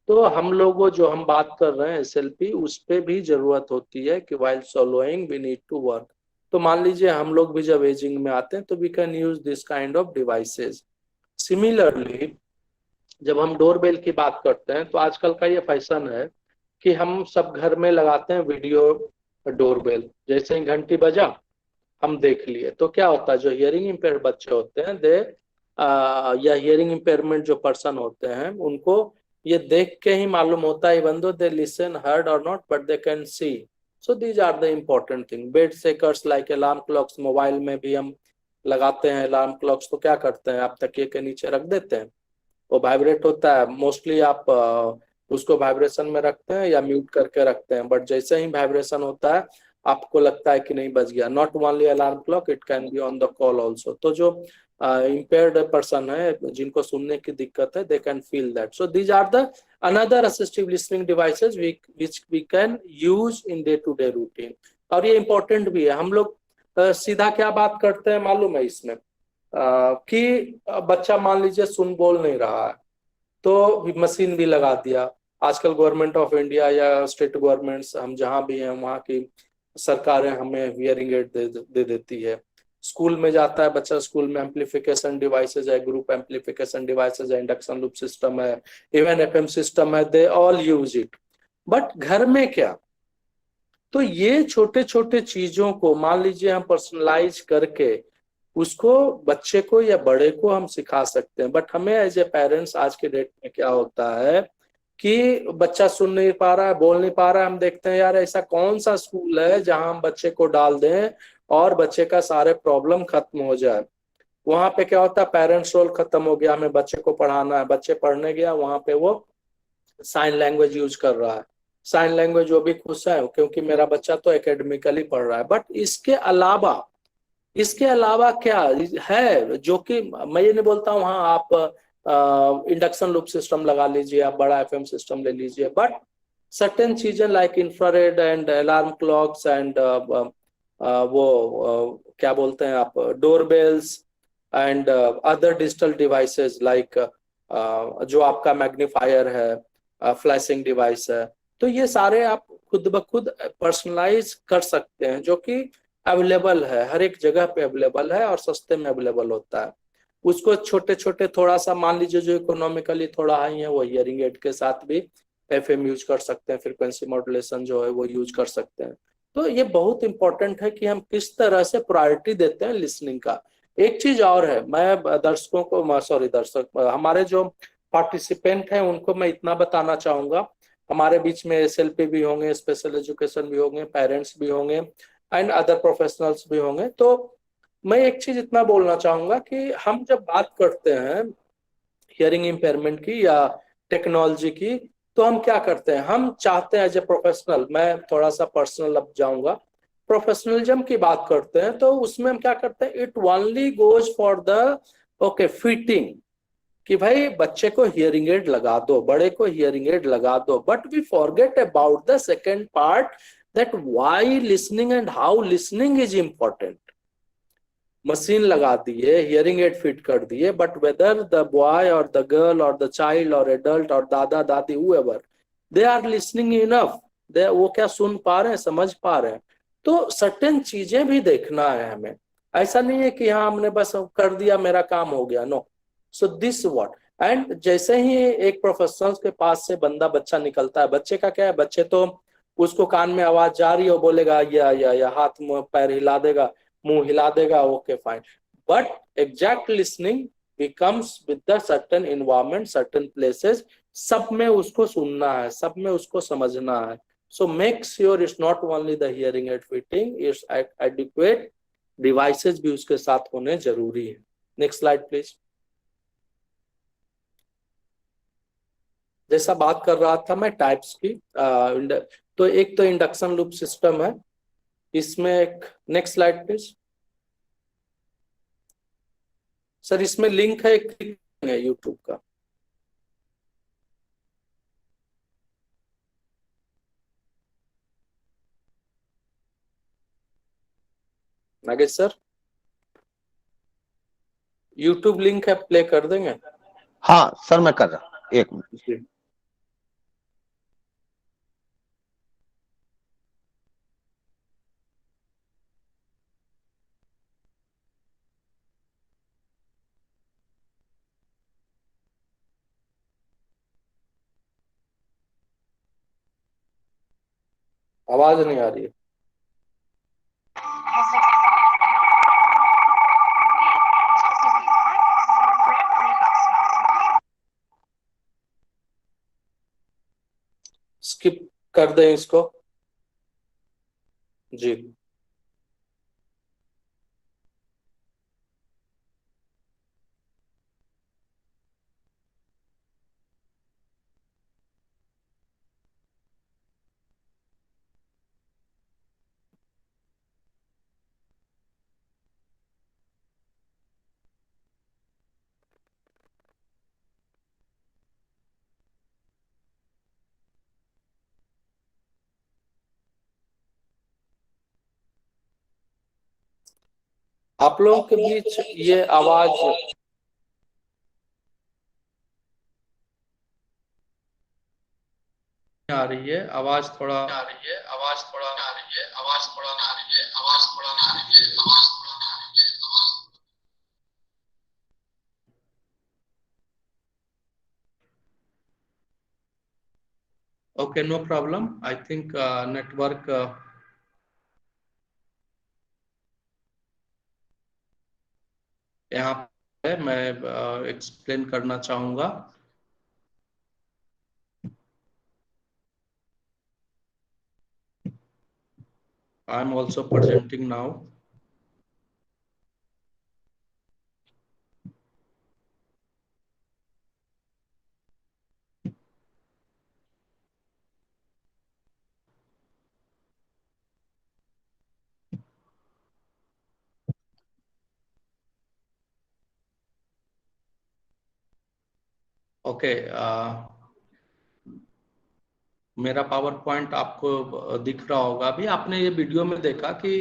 तो हम लोग जो हम बात कर रहे हैं SLP, उस पे भी जरूरत होती है कि while swallowing we need to work. तो मान लीजिए हम लोग भी जब एजिंग में आते हैं तो we can use this kind of devices. Similarly जब हम डोरबेल की बात करते हैं तो आजकल का ये फैशन है कि हम सब घर में लगाते हैं वीडियो डोरबेल। जैसे ही घंटी बजा हम देख लिए, तो क्या होता है, जो हियरिंग इम्पेयर बच्चे होते हैं या हियरिंग इम्पेयरमेंट जो पर्सन होते हैं, उनको ये देख के ही मालूम होता है, even though they listen heard or not, but they can see. So these are the important thing. Bed shakers like alarm clocks, mobile में भी हम लगाते हैं अलार्म क्लॉक्स, तो क्या करते हैं, आप तकिए के नीचे रख देते हैं, वो वाइब्रेट होता है। मोस्टली आप उसको वाइब्रेशन में रखते हैं या म्यूट करके रखते हैं, बट जैसे ही वाइब्रेशन होता है आपको लगता है कि नहीं बज गया। Not only alarm clock, it can be on the call also. तो जो impaired पर्सन है, जिनको सुनने की दिक्कत है, they can feel that. So these are the another assistive listening devices which we can use in day to day routine. और ये इंपॉर्टेंट भी है। हम लोग सीधा क्या बात करते हैं मालूम है इसमें, कि बच्चा मान लीजिए सुन बोल नहीं रहा है तो मशीन भी लगा दिया। आजकल गवर्नमेंट ऑफ इंडिया या स्टेट गवर्नमेंट्स, हम जहां भी हैं वहां की सरकारें हमें हियरिंग एड दे देती है। स्कूल में जाता है बच्चा, स्कूल में एम्पलीफिकेशन डिवाइसेज है, ग्रुप एम्पलीफिकेशन डिवाइसेज है, इंडक्शन लूप सिस्टम है, इवन FM सिस्टम है, they all use it. But घर में क्या, तो ये छोटे छोटे चीजों को मान लीजिए हम पर्सनलाइज करके उसको बच्चे को या बड़े को हम सिखा सकते हैं। बट हमें एज ए पेरेंट्स आज के डेट में क्या होता है कि बच्चा सुन नहीं पा रहा है, बोल नहीं पा रहा है, हम देखते हैं यार ऐसा कौन सा स्कूल है जहां हम बच्चे को डाल दें और बच्चे का सारे प्रॉब्लम खत्म हो जाए। वहां पे क्या होता है, पेरेंट्स रोल खत्म हो गया, हमें बच्चे को पढ़ाना है। बच्चे पढ़ने गया, वहां पे वो साइन लैंग्वेज यूज कर रहा है। साइन लैंग्वेज वो भी खुश है क्योंकि मेरा बच्चा तो एकेडमिकली पढ़ रहा है। बट इसके अलावा क्या है जो कि मैं ये नहीं बोलता हूँ हाँ आप इंडक्शन लूप सिस्टम लगा लीजिए, आप बड़ा FM सिस्टम ले लीजिए, बट सर्टेन चीजें like infrared and alarm clocks and क्या बोलते हैं आप, doorbells and other digital devices like जो आपका मैग्नीफायर है, फ्लैशिंग डिवाइस है, तो ये सारे आप खुद ब खुद पर्सनलाइज कर सकते हैं, जो कि अवेलेबल है, हर एक जगह पे अवेलेबल है और सस्ते में अवेलेबल होता है। उसको छोटे छोटे थोड़ा सा मान लीजिए जो इकोनॉमिकली थोड़ा हाई है वो हियरिंग एड के साथ भी FM यूज कर सकते हैं, फ्रीक्वेंसी मॉड्यूलेशन जो है वो यूज कर सकते हैं। तो ये बहुत इंपॉर्टेंट है कि हम किस तरह से प्रायोरिटी देते हैं लिसनिंग का। एक चीज और है, मैं दर्शकों को हमारे जो पार्टिसिपेंट हैं उनको मैं इतना बताना चाहूंगा, हमारे बीच में SLP भी होंगे, स्पेशल एजुकेशन भी होंगे, पेरेंट्स भी होंगे एंड अदर प्रोफेशनल्स भी होंगे। तो मैं एक चीज इतना बोलना चाहूंगा कि हम जब बात करते हैं हियरिंग इम्पेयरमेंट की या टेक्नोलॉजी की, तो हम क्या करते हैं, हम चाहते हैं एज ए प्रोफेशनल, मैं थोड़ा सा पर्सनल अब जाऊंगा, प्रोफेशनलिज्म की बात करते हैं तो उसमें हम क्या करते हैं, it only goes for the fitting, कि भाई बच्चे को हियरिंग एड लगा दो, बड़े को हियरिंग एड लगा दो, but we forget about the second part, that why listening and how listening is important. Machine लगा दिए, हियरिंग एड फिट कर दिए, बट वेदर द बॉय और द गर्ल और द चाइल्ड और एडल्ट और दादा दादी whoever, they are listening enough, वो क्या सुन पा रहे हैं, समझ पा रहे हैं। तो सर्टेन चीजें भी देखना है हमें, ऐसा नहीं है कि हाँ हमने बस कर दिया मेरा काम हो गया, no. So this what, and जैसे ही एक प्रोफेशनल के पास से बच्चा निकलता है, बच्चे का क्या है, बच्चे तो उसको कान में आवाज जा रही है, वो बोलेगा या हाथ मुंह पैर हिला देगा, मुंह हिला देगा, okay fine. But exact listening becomes with the certain environment, certain places, सब में उसको सुनना है, सब में उसको समझना है। So make sure it's not only the hearing aid fitting, it's adequate devices भी उसके साथ होने जरूरी है। Next slide please। जैसा बात कर रहा था मैं टाइप्स की, तो एक तो इंडक्शन लूप सिस्टम है, इसमें एक, नेक्स्ट स्लाइड प्लीज सर, इसमें लिंक है, क्लिक है यूट्यूब का। नागेश सर, यूट्यूब लिंक है, प्ले कर देंगे? हाँ सर मैं कर रहा हूँ, एक मिनट। आवाज नहीं आ रही है। स्किप कर दें इसको जी। आप लोगों के बीच ये आवाज आ रही है, आवाज थोड़ा आ रही है, आवाज थोड़ा आ रही है, आवाज थोड़ा आ रही है, आवाज थोड़ा आ रही है, आवाज थोड़ा आ रही है। Okay, no problem, I think network यहाँ पे मैं एक्सप्लेन करना चाहूंगा। I am also presenting now. Okay, मेरा पावर पॉइंट आपको दिख रहा होगा। अभी आपने ये वीडियो में देखा कि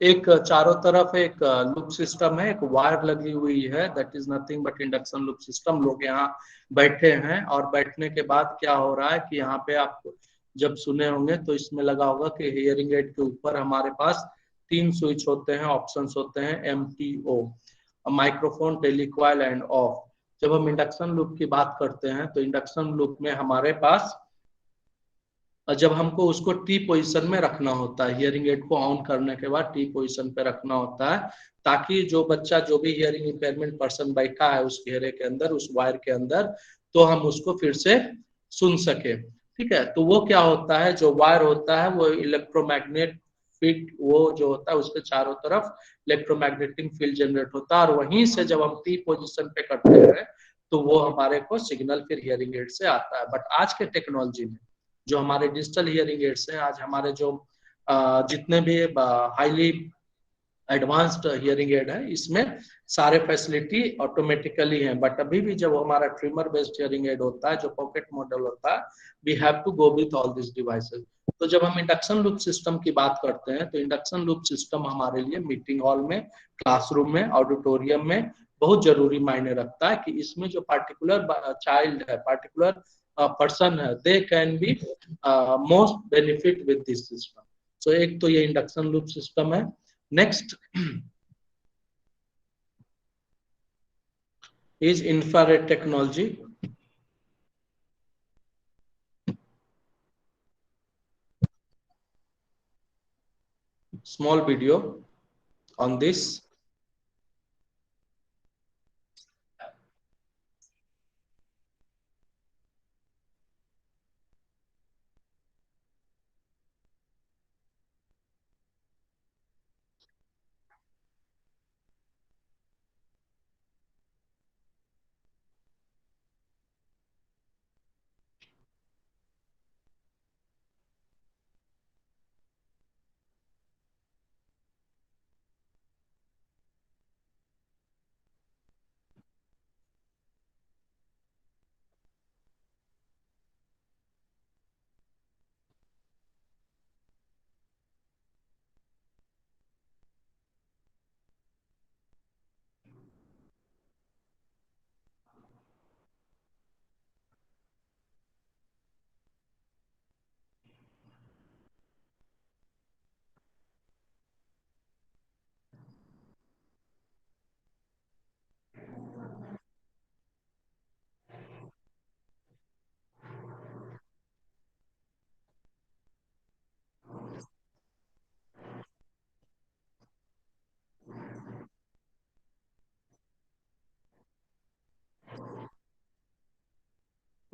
एक चारों तरफ एक लूप सिस्टम है, एक वायर लगी हुई है, that is nothing but induction loop system. लोग यहाँ बैठे हैं और बैठने के बाद क्या हो रहा है कि यहाँ पे आप जब सुने होंगे तो इसमें लगा होगा कि हियरिंग एड के ऊपर हमारे पास 3 स्विच होते हैं, ऑप्शंस होते हैं, MTO, माइक्रोफोन, टेलीक्वाइल एंड ऑफ। जब हम इंडक्शन लूप की बात करते हैं तो इंडक्शन लूप में हमारे पास जब हमको उसको टी पोजीशन में रखना होता है, हियरिंग एड को ऑन करने के बाद टी पोजीशन पे रखना होता है, ताकि जो बच्चा, जो भी हियरिंग इंपेयरमेंट पर्सन बैठा है उस घेरे के अंदर, उस वायर के अंदर, तो हम उसको फिर से सुन सके। ठीक है, तो वो क्या होता है, जो वायर होता है वो इलेक्ट्रोमैग्नेट फील्ड, वो जो होता है उसके चारों तरफ इलेक्ट्रोमैग्नेटिक फील्ड जनरेट होता है, और वहीं से जब हम टी पोजीशन पे करते हैं तो वो हमारे को सिग्नल फिर हियरिंग एड से आता है। बट आज के टेक्नोलॉजी में जो हमारे डिजिटल हियरिंग एड्स हैं, आज हमारे जो जितने भी हाईली एडवांस्ड हियरिंग एड है, इसमें सारे फैसिलिटी ऑटोमेटिकली हैं। बट अभी भी जब हमारा ट्रिमर बेस्ड हियरिंग एड होता है, जो पॉकेट मॉडल होता है, we have to go with all this devices. तो जब हम इंडक्शन लूप सिस्टम की बात करते हैं तो इंडक्शन लूप सिस्टम हमारे लिए मीटिंग हॉल में, क्लासरूम में, ऑडिटोरियम में बहुत जरूरी मायने रखता है कि इसमें जो पार्टिकुलर चाइल्ड है, पार्टिकुलर पर्सन है, they can be most benefit with this system. So एक तो ये इंडक्शन लूप सिस्टम है। Next is infrared technology. Small video on this.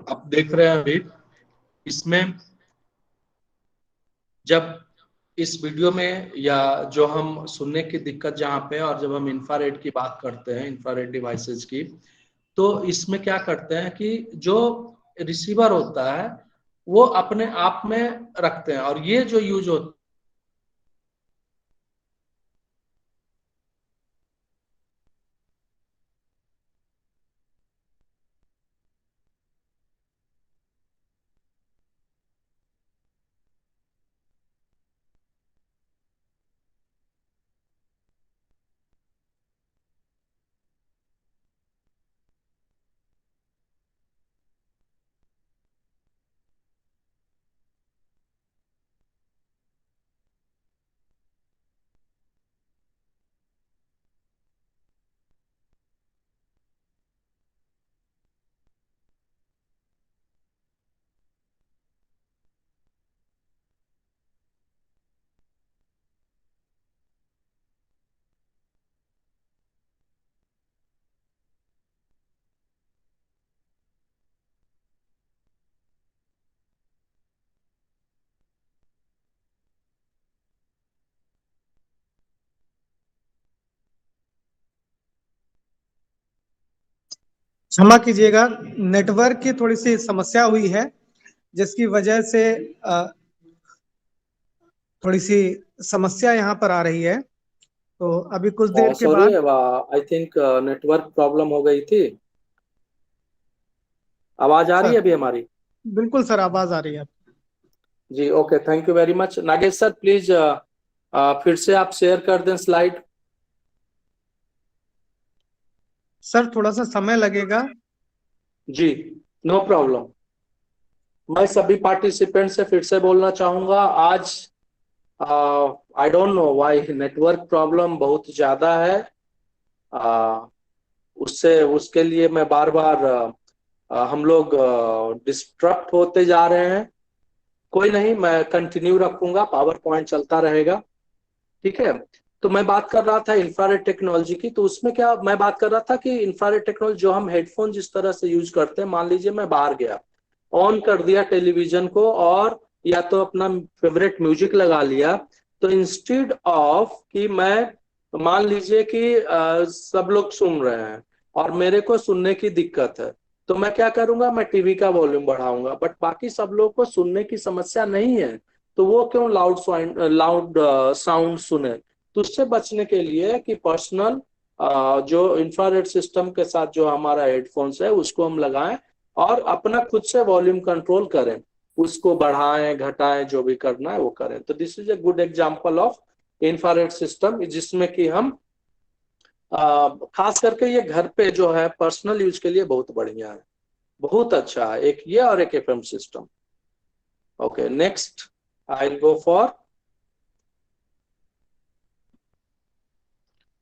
आप देख रहे हैं अभी इसमें, जब इस वीडियो में या जो हम सुनने की दिक्कत जहां पे, और जब हम इंफ्रारेड की बात करते हैं, इंफ्रारेड डिवाइसेस की, तो इसमें क्या करते हैं कि जो रिसीवर होता है वो अपने आप में रखते हैं, और ये जो यूज होता क्षमा कीजिएगा, नेटवर्क की थोड़ी सी समस्या हुई है जिसकी वजह से थोड़ी सी समस्या यहाँ पर आ रही है। तो अभी कुछ देर के सॉरी, बाद आई थिंक नेटवर्क प्रॉब्लम हो गई थी। आवाज आ रही है अभी हमारी? बिल्कुल सर, आवाज आ रही है। जी, okay, thank you very much. Nagesh sir please फिर से आप शेयर कर दें स्लाइड। सर थोड़ा सा समय लगेगा। जी, नो प्रॉब्लम। मैं सभी पार्टिसिपेंट से फिर से बोलना चाहूंगा, आज I don't know why network problem बहुत ज्यादा है। उससे उसके लिए मैं बार बार हम लोग डिस्ट्रप्ट होते जा रहे हैं। कोई नहीं, मैं कंटिन्यू रखूंगा, पावर पॉइंट चलता रहेगा, ठीक है। तो मैं बात कर रहा था इंफ्रारेड टेक्नोलॉजी की। तो उसमें क्या मैं बात कर रहा था कि इंफ्रारेड टेक्नोलॉजी जो हम हेडफोन जिस तरह से यूज करते हैं, मान लीजिए मैं बाहर गया, ऑन कर दिया टेलीविजन को और या तो अपना फेवरेट म्यूजिक लगा लिया, तो इंस्टेड ऑफ कि मैं, मान लीजिए कि सब लोग सुन रहे हैं और मेरे को सुनने की दिक्कत है, तो मैं क्या करूंगा, मैं टीवी का वॉल्यूम बढ़ाऊंगा, बट बाकी सब लोग को सुनने की समस्या नहीं है, तो वो क्यों लाउड साउंड सुने। तो उससे बचने के लिए कि पर्सनल जो इंफ्रारेड सिस्टम के साथ जो हमारा हेडफोन्स है उसको हम लगाएं और अपना खुद से वॉल्यूम कंट्रोल करें, उसको बढ़ाएं घटाएं, जो भी करना है वो करें। तो this is a good example of infrared system, जिसमें कि हम खास करके ये घर पे जो है पर्सनल यूज के लिए बहुत बढ़िया है। बहुत अच्छा है, एक ये और एक FM system. Okay, next I will go for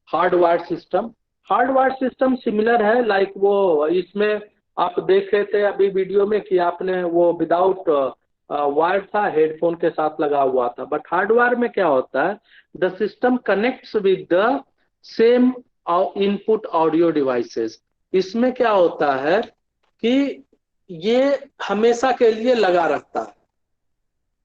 hardwire system. Hardwire system similar है, लाइक वो इसमें आप देख रहे थे अभी वीडियो में कि आपने वो विदाउट वायर था, हेडफोन के साथ लगा हुआ था। बट हार्डवायर में क्या होता है, the system connects with the same input audio devices. इसमें क्या होता है कि ये हमेशा के लिए लगा रहता है,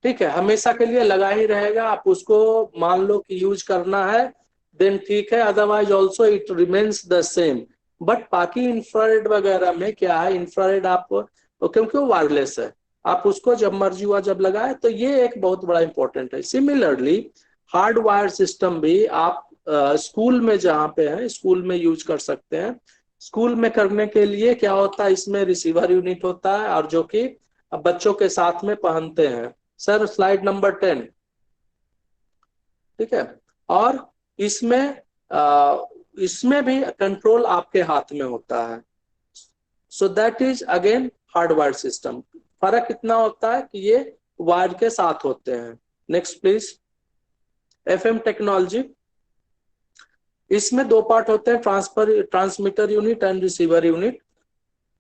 ठीक है, हमेशा के लिए लगा ही रहेगा। आप उसको मान लो कि यूज करना है देन ठीक है, otherwise also it remains the same. But बाकी इंफ्रारेड वगैरह में क्या है, इंफ्रारेड आप क्योंकि वो वायरलेस है, आप उसको जब मर्जी हुआ जब लगाए, तो ये एक बहुत बड़ा इंपॉर्टेंट है। सिमिलरली हार्ड वायर सिस्टम भी आप स्कूल में जहाँ पे है, स्कूल में यूज कर सकते हैं। स्कूल में करने के लिए क्या होता है, इसमें रिसीवर यूनिट होता है और जो कि बच्चों के साथ में पहनते हैं। सर स्लाइड नंबर 10, ठीक है। और इसमें भी कंट्रोल आपके हाथ में होता है। So that is again hardwire system. फर्क इतना होता है कि ये वायर के साथ होते हैं। Next please. FM टेक्नोलॉजी, इसमें दो पार्ट होते हैं, transmitter unit and receiver unit.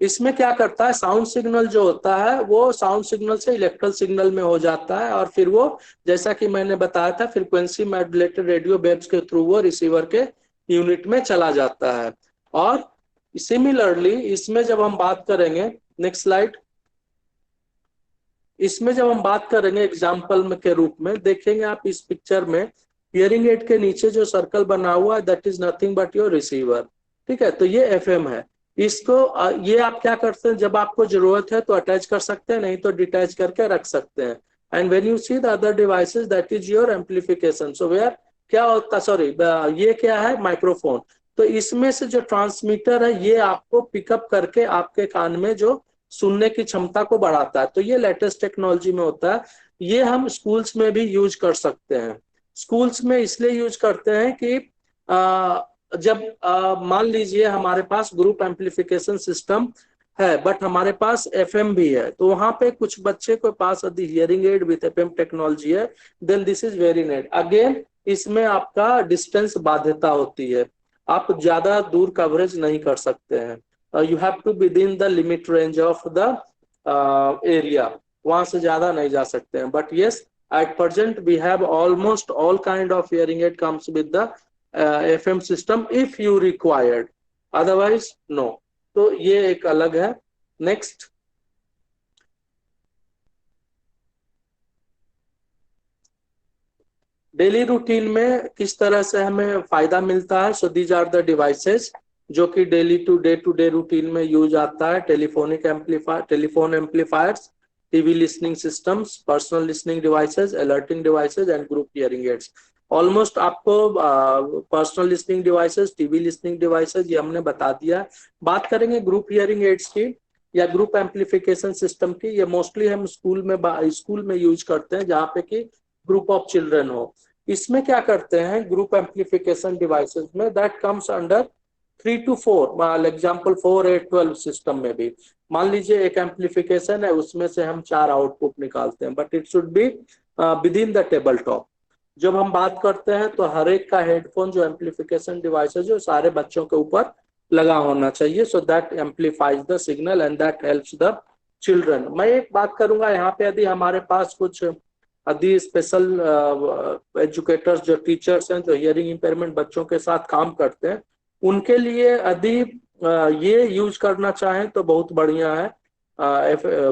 इसमें क्या करता है, साउंड सिग्नल जो होता है वो साउंड सिग्नल से इलेक्ट्रिकल सिग्नल में हो जाता है, और फिर वो जैसा कि मैंने बताया था फ्रीक्वेंसी मॉड्यूलेटेड रेडियो वेव्स के थ्रू वो रिसीवर के यूनिट में चला जाता है। और सिमिलरली इसमें जब हम बात करेंगे, नेक्स्ट स्लाइड, इसमें जब हम बात करेंगे एग्जाम्पल में के रूप में देखेंगे आप इस पिक्चर में, हियरिंग एड के नीचे जो सर्कल बना हुआ है that is nothing but your receiver, ठीक है। तो ये FM है। इसको ये आप क्या करते हैं, जब आपको जरूरत है तो अटैच कर सकते हैं, नहीं तो डिटैच करके रख सकते हैं। And when you see the other devices that is your amplification. So where क्या होता, सॉरी ये क्या है, माइक्रोफोन। तो इसमें से जो ट्रांसमीटर है ये आपको पिकअप करके आपके कान में जो सुनने की क्षमता को बढ़ाता है। तो ये लेटेस्ट टेक्नोलॉजी में होता है। ये हम स्कूल्स में भी यूज कर सकते हैं। स्कूल्स में इसलिए यूज करते हैं कि जब मान लीजिए हमारे पास ग्रुप एम्पलीफिकेशन सिस्टम है बट हमारे पास FM भी है, तो वहां पे कुछ बच्चे के पास यदि hearing aid with FM technology है then this is very need. Again इसमें आपका डिस्टेंस बाध्यता होती है, आप ज्यादा दूर कवरेज नहीं कर सकते हैं। You have to within the limit range of the area, वहां से ज्यादा नहीं जा सकते हैं। But yes, at present we have almost all kind of hearing aid comes with the FM system if you required, otherwise no। तो ये एक अलग है। नेक्स्ट, डेली रूटीन में किस तरह से हमें फायदा मिलता है। So these are the devices जो कि डेली टू डे रूटीन में यूज आता है। Telephonic amplifier, telephone amplifiers, TV listening systems, personal listening devices, alerting devices and group hearing aids. Almost आपको personal listening devices, TV listening devices ये हमने बता दिया। बात करेंगे ग्रुप हियरिंग एड्स की या ग्रुप एम्पलीफिकेशन सिस्टम की। ये मोस्टली हम स्कूल में यूज करते हैं जहाँ पे कि ग्रुप ऑफ चिल्ड्रन हो। इसमें क्या करते हैं ग्रुप एम्पलीफिकेशन डिवाइसेस में, that comes under 3 to 4, example 4, 8, 12 system में भी मान लीजिए एक एम्पलीफिकेशन है उसमें से हम 4 आउटपुट निकालते हैं, but it should be with in the table top. जब हम बात करते हैं तो हर एक का हेडफोन जो एम्पलीफिकेशन डिवाइस है जो सारे बच्चों के ऊपर लगा होना चाहिए, so that amplifies the signal and that helps the children. मैं एक बात करूंगा यहाँ पे, यदि हमारे पास कुछ यदि स्पेशल एजुकेटर्स जो टीचर्स हैं जो हियरिंग इंपेयरमेंट बच्चों के साथ काम करते हैं, उनके लिए यदि ये यूज करना चाहें तो बहुत बढ़िया है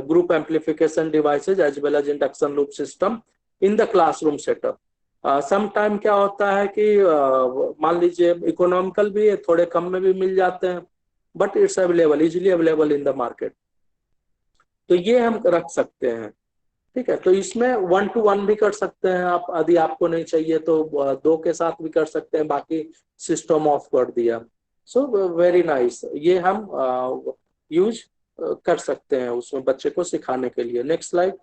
group amplification devices as well as induction loop system in the classroom setup. Some time क्या होता है कि मान लीजिए इकोनॉमिकल भी है, थोड़े कम में भी मिल जाते हैं, but it's available, easily available in the market, तो ये हम रख सकते हैं। ठीक है, तो इसमें 1 to 1 भी कर सकते हैं आप, यदि आपको नहीं चाहिए तो 2 के साथ भी कर सकते हैं, बाकी सिस्टम ऑफ कर दिया। सो वेरी नाइस, ये हम यूज कर सकते हैं उसमें बच्चे को सिखाने के लिए। Next slide,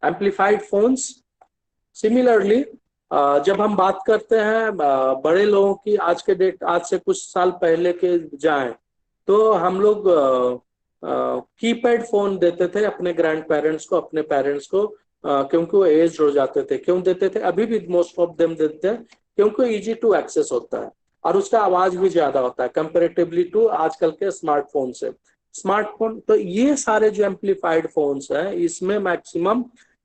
amplified phones. Similarly जब हम बात करते हैं बड़े लोगों की, आज के डेट, आज से कुछ साल पहले के जाएं तो हम लोग कीपैड फोन देते थे अपने ग्रैंड पेरेंट्स को, अपने पेरेंट्स को, क्योंकि वो एज हो जाते थे। क्यों देते थे? अभी भी मोस्ट ऑफ देम देते हैं, क्योंकि इजी टू एक्सेस होता है और उसका आवाज भी ज्यादा होता है कंपेरेटिवली टू आजकल के स्मार्टफोन से। स्मार्टफोन तो ये सारे जो एम्पलीफाइड फोन्स हैं, इसमें मैक्सिमम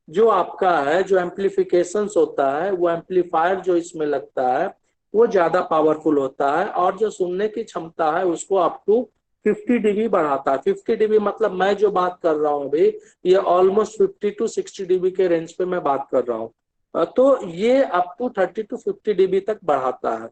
जो आपका है जो एम्पलीफिकेशन होता है, वो एम्पलीफायर जो इसमें लगता है वो ज्यादा पावरफुल होता है, और जो सुनने की क्षमता है उसको अप टू 50 dB बढ़ाता है। 50 dB मतलब मैं जो बात कर रहा हूँ अभी, ये ऑलमोस्ट 50 to 60 dB के रेंज पे मैं बात कर रहा हूँ। तो ये अप टू 30 to 50 dB तक बढ़ाता है,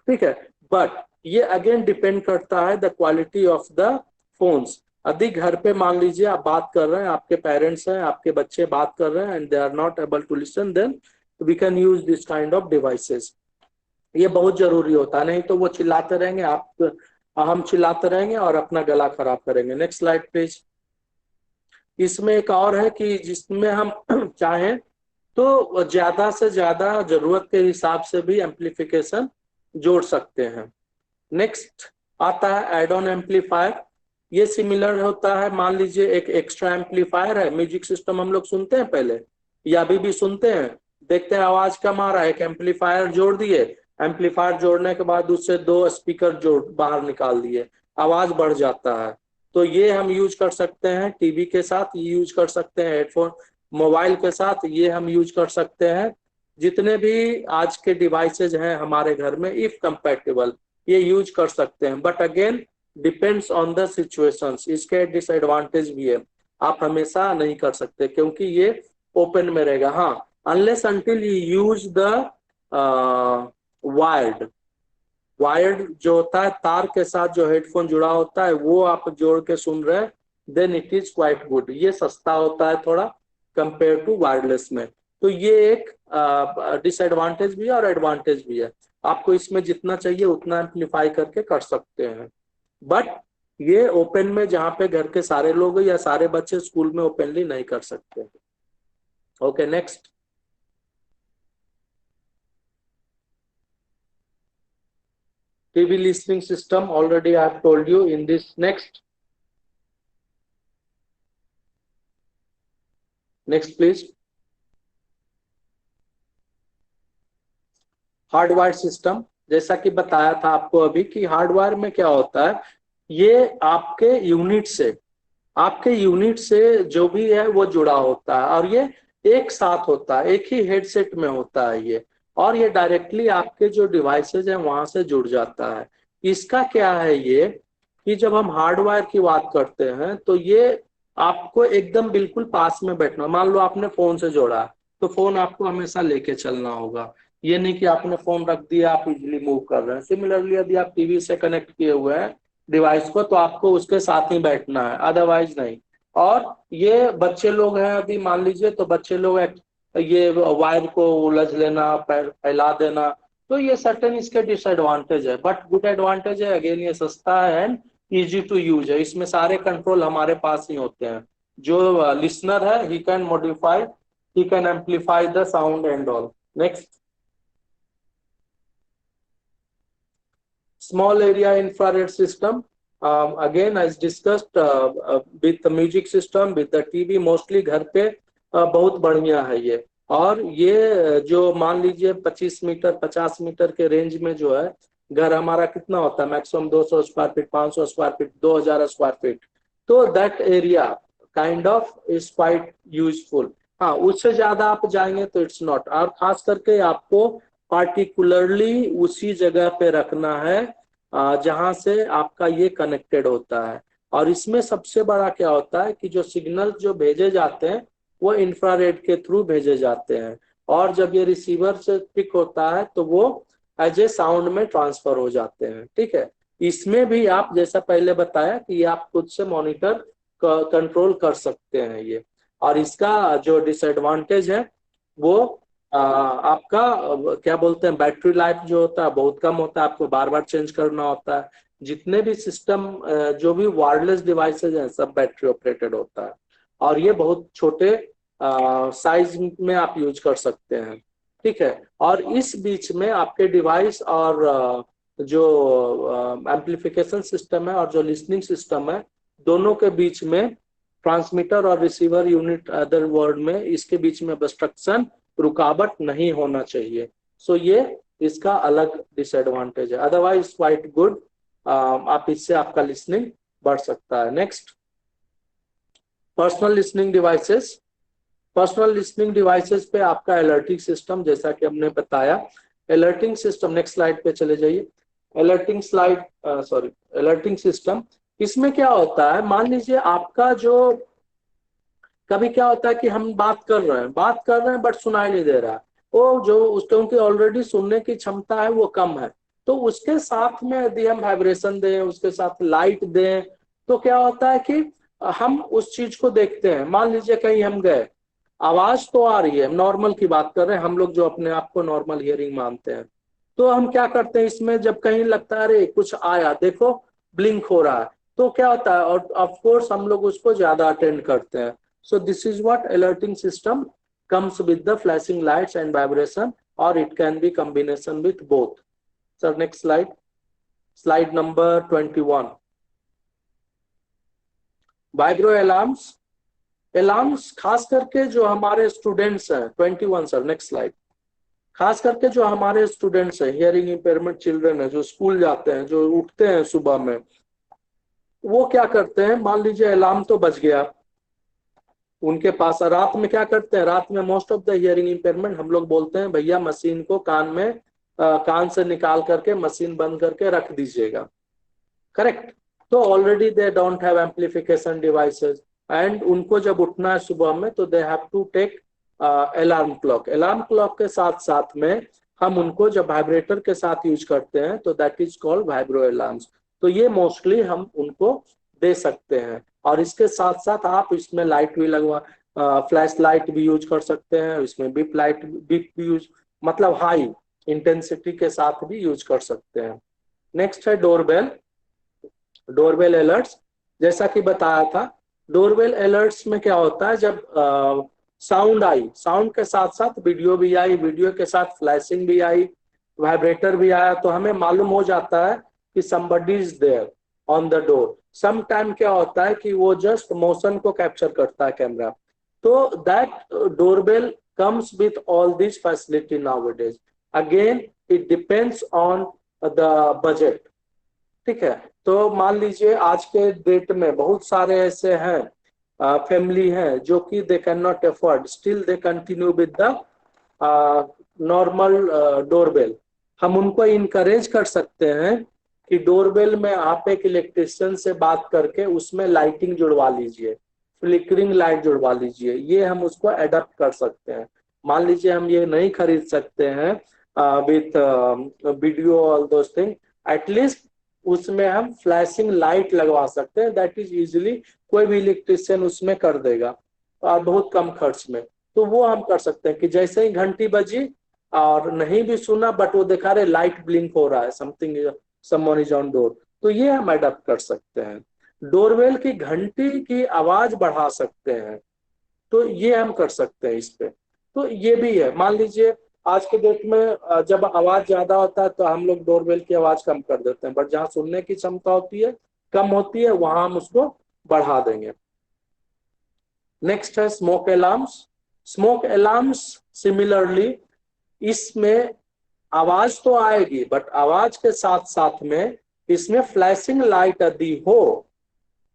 ठीक है। बट ये अगेन डिपेंड करता है the quality of the phones. यदि घर पे मान लीजिए आप बात कर रहे हैं, आपके पेरेंट्स हैं, आपके बच्चे बात कर रहे हैं and they are not able to listen, then we can use this kind of devices. ये बहुत जरूरी होता है, नहीं तो वो चिल्लाते रहेंगे, हम चिल्लाते रहेंगे और अपना गला खराब करेंगे। Next slide please. इसमें एक और है कि जिसमें हम चाहें तो ज्यादा से ज्यादा जरूरत के हिसाब से भी एम्पलीफिकेशन जोड़ सकते हैं। नेक्स्ट आता है एड ऑन एम्पलीफायर। ये सिमिलर होता है, मान लीजिए एक एक्स्ट्रा एम्पलीफायर है, म्यूजिक सिस्टम हम लोग सुनते हैं पहले या अभी भी सुनते हैं, देखते हैं आवाज कम आ रहा है, एक एम्पलीफायर जोड़ दिए, एम्पलीफायर जोड़ने के बाद उससे 2 स्पीकर जोड़ बाहर निकाल दिए, आवाज बढ़ जाता है। तो ये हम यूज कर सकते हैं टीवी के साथ, ये यूज कर सकते हैं हेडफोन मोबाइल के साथ, ये हम यूज कर सकते हैं जितने भी आज के डिवाइसेज हैं हमारे घर में, इफ कंपैटिबल ये यूज कर सकते हैं। But again depends on the situations. इसके डिसएडवांटेज भी है, आप हमेशा नहीं कर सकते क्योंकि ये ओपन में रहेगा। हाँ, unless until you use the wired जो होता है तार के साथ जो हेडफोन जुड़ा होता है, वो आप जोड़ के सुन रहे हैं, then it is quite good. ये सस्ता होता है थोड़ा कंपेयर टू वायरलेस में। तो ये एक डिसएडवांटेज भी है और एडवांटेज भी है। आपको इसमें जितना चाहिए उतना एम्पलीफाई करके कर सकते हैं, बट ये ओपन में जहाँ पे घर के सारे लोग या सारे बच्चे स्कूल में ओपनली नहीं कर सकते। Okay next. TV listening system, already I have told you in this. Next please. Hardwire system, जैसा कि बताया था आपको अभी कि हार्डवायर में क्या होता है, ये आपके यूनिट से जो भी है वो जुड़ा होता है और ये एक साथ होता है, एक ही हेडसेट में होता है ये, और ये डायरेक्टली आपके जो डिवाइसेज हैं वहां से जुड़ जाता है। इसका क्या है ये कि जब हम हार्डवायर की बात करते हैं तो ये आपको एकदम बिल्कुल पास में बैठना। मान लो आपने फोन से जोड़ा तो फोन आपको हमेशा लेके चलना होगा, ये नहीं कि आपने फोन रख दिया आप इजिली मूव कर रहे हैं। सिमिलरली यदि आप टीवी से कनेक्ट किए हुए हैं डिवाइस को तो आपको उसके साथ ही बैठना है, अदरवाइज नहीं। और ये बच्चे लोग हैं अभी मान लीजिए, तो बच्चे लोग ये वायर को उलझ लेना, फैला देना, तो ये सर्टेन इसके डिसएडवांटेज है। बट गुड एडवांटेज है अगेन, ये सस्ता है एंड इजी टू यूज है। इसमें सारे कंट्रोल हमारे पास ही होते हैं। जो लिसनर है he can modify, he can amplify the sound and all. Next, small area infrared system, again as discussed with the music system, with the TV, mostly घर पे बहुत बढ़िया है ये। और ये जो मान लीजिए 25 मीटर 50 मीटर के रेंज में जो है घर हमारा कितना होता है, maximum 200 square feet, 500 square feet, 2000 square feet, तो that area kind of is quite useful. हाँ, उससे ज्यादा आप जाएंगे तो इट्स नॉट। और खास करके आपको पार्टिकुलरली उसी जगह पे रखना है जहां से आपका ये कनेक्टेड होता है। और इसमें सबसे बड़ा क्या होता है कि जो सिग्नल जो भेजे जाते हैं वो इंफ्रारेड के थ्रू भेजे जाते हैं, और जब ये रिसीवर से पिक होता है तो वो एज ए साउंड में ट्रांसफर हो जाते हैं। ठीक है, इसमें भी आप जैसा पहले बताया कि ये आप खुद से मॉनिटर कंट्रोल कर सकते हैं ये। और इसका जो डिसएडवांटेज है वो आपका क्या बोलते हैं, बैटरी लाइफ जो होता है बहुत कम होता है, आपको बार बार चेंज करना होता है। जितने भी सिस्टम जो भी वायरलेस डिवाइसेज हैं सब बैटरी ऑपरेटेड होता है, और ये बहुत छोटे साइज में आप यूज कर सकते हैं। ठीक है, और इस बीच में आपके डिवाइस और जो एम्पलीफिकेशन सिस्टम है और जो लिसनिंग सिस्टम है, दोनों के बीच में ट्रांसमीटर और रिसीवर यूनिट अदर वर्ड में इसके बीच में ऑब्स्ट्रक्शन, रुकावट नहीं होना चाहिए। सो ये इसका अलग डिसएडवांटेज है, अदरवाइज क्वाइट गुड। आप इससे आपका लिसनिंग बढ़ सकता है। Next, personal listening devices. Personal listening devices पे आपका अलर्टिंग सिस्टम, जैसा कि हमने बताया, अलर्टिंग सिस्टम, नेक्स्ट स्लाइड पे चले जाइए। अलर्टिंग सिस्टम, इसमें क्या होता है, मान लीजिए आपका जो, कभी क्या होता है कि हम बात कर रहे हैं बट सुनाई नहीं दे रहा है, वो जो उसके उनकी ऑलरेडी सुनने की क्षमता है वो कम है, तो उसके साथ में यदि हम वाइब्रेशन दें, उसके साथ लाइट दें, तो क्या होता है कि हम उस चीज को देखते हैं। मान लीजिए कहीं हम गए, आवाज तो आ रही है, नॉर्मल की बात कर रहे हैं हम लोग जो अपने आप को नॉर्मल हियरिंग मानते हैं, तो हम क्या करते हैं इसमें, जब कहीं लगता है अरे कुछ आया, देखो ब्लिंक हो रहा है, तो क्या होता है, और ऑफ कोर्स हम लोग उसको ज्यादा अटेंड करते हैं। So this is what alerting system comes with the flashing lights and vibration, or it can be combination with both. So next slide, slide number 21. Vibro alarms, alarms खास करके जो हमारे स्टूडेंट्स हैं, 21 सर, नेक्स्ट स्लाइड, खास करके जो हमारे students हैं, हियरिंग इंपेयरमेंट चिल्ड्रन है, जो स्कूल जाते हैं, जो उठते हैं सुबह में, वो क्या करते हैं, मान लीजिए अलार्म तो बज गया उनके पास, रात में क्या करते हैं, रात में most of the hearing impairment हम लोग बोलते हैं भैया मशीन को कान में कान से निकाल करके मशीन बंद करके रख दीजिएगा, करेक्ट। तो already they don't have amplification devices, and उनको जब उठना है सुबह में तो they have to take alarm clock. Alarm clock के साथ साथ में हम उनको जब वाइब्रेटर के साथ यूज करते हैं तो that is called vibro alarms. तो ये मोस्टली हम उनको दे सकते हैं, और इसके साथ साथ आप इसमें लाइट भी लगवा, फ्लैश लाइट भी यूज कर सकते हैं, इसमें बिप लाइट, बिप भी यूज, मतलब हाई इंटेंसिटी के साथ भी यूज कर सकते हैं। नेक्स्ट है डोरबेल, डोरबेल अलर्ट्स, जैसा कि बताया था, डोरबेल अलर्ट्स में क्या होता है, जब साउंड आई, साउंड के साथ साथ वीडियो भी आई, वीडियो के साथ फ्लैशिंग भी आई, वाइब्रेटर भी आया, तो हमें मालूम हो जाता है कि somebody is there on the door। Some time क्या होता है कि वो जस्ट मोशन को कैप्चर करता है कैमरा, तो that doorbell comes with all these facility nowadays। again it depends on the budget, ठीक है। तो मान लीजिए आज के डेट में बहुत सारे ऐसे हैं फैमिली हैं जो कि they can not afford, still they continue with the normal doorbell. हम उनको इनकरेज कर सकते हैं कि डोरबेल में आप एक इलेक्ट्रिशियन से बात करके उसमें लाइटिंग जुड़वा लीजिए, फ्लिकरिंग लाइट जुड़वा लीजिए, ये हम उसको एडप्ट कर सकते हैं। मान लीजिए हम ये नहीं खरीद सकते हैं with video all those thing, at least उसमें हम फ्लैशिंग लाइट लगवा सकते हैं, दैट इज इजीली कोई भी इलेक्ट्रिशियन उसमें कर देगा बहुत कम खर्च में। तो वो हम कर सकते हैं कि जैसे ही घंटी बजी और नहीं भी सुना बट वो दिखा रहे लाइट ब्लिंक हो रहा है, something someone is on door, तो ये हम अडॉप्ट कर सकते हैं। डोरबेल की घंटी की आवाज बढ़ा सकते हैं, तो ये हम कर सकते हैं इस पे। तो ये भी है, मान लीजिए आज के डेट में जब आवाज ज्यादा होता है तो हम लोग डोरबेल की आवाज कम कर देते हैं, बट जहां सुनने की क्षमता होती है कम होती है वहां हम उसको बढ़ा देंगे। नेक्स्ट है smoke alarms. Smoke alarms similarly, इसमें आवाज तो आएगी बट आवाज के साथ साथ में इसमें फ्लैशिंग लाइट यदि हो,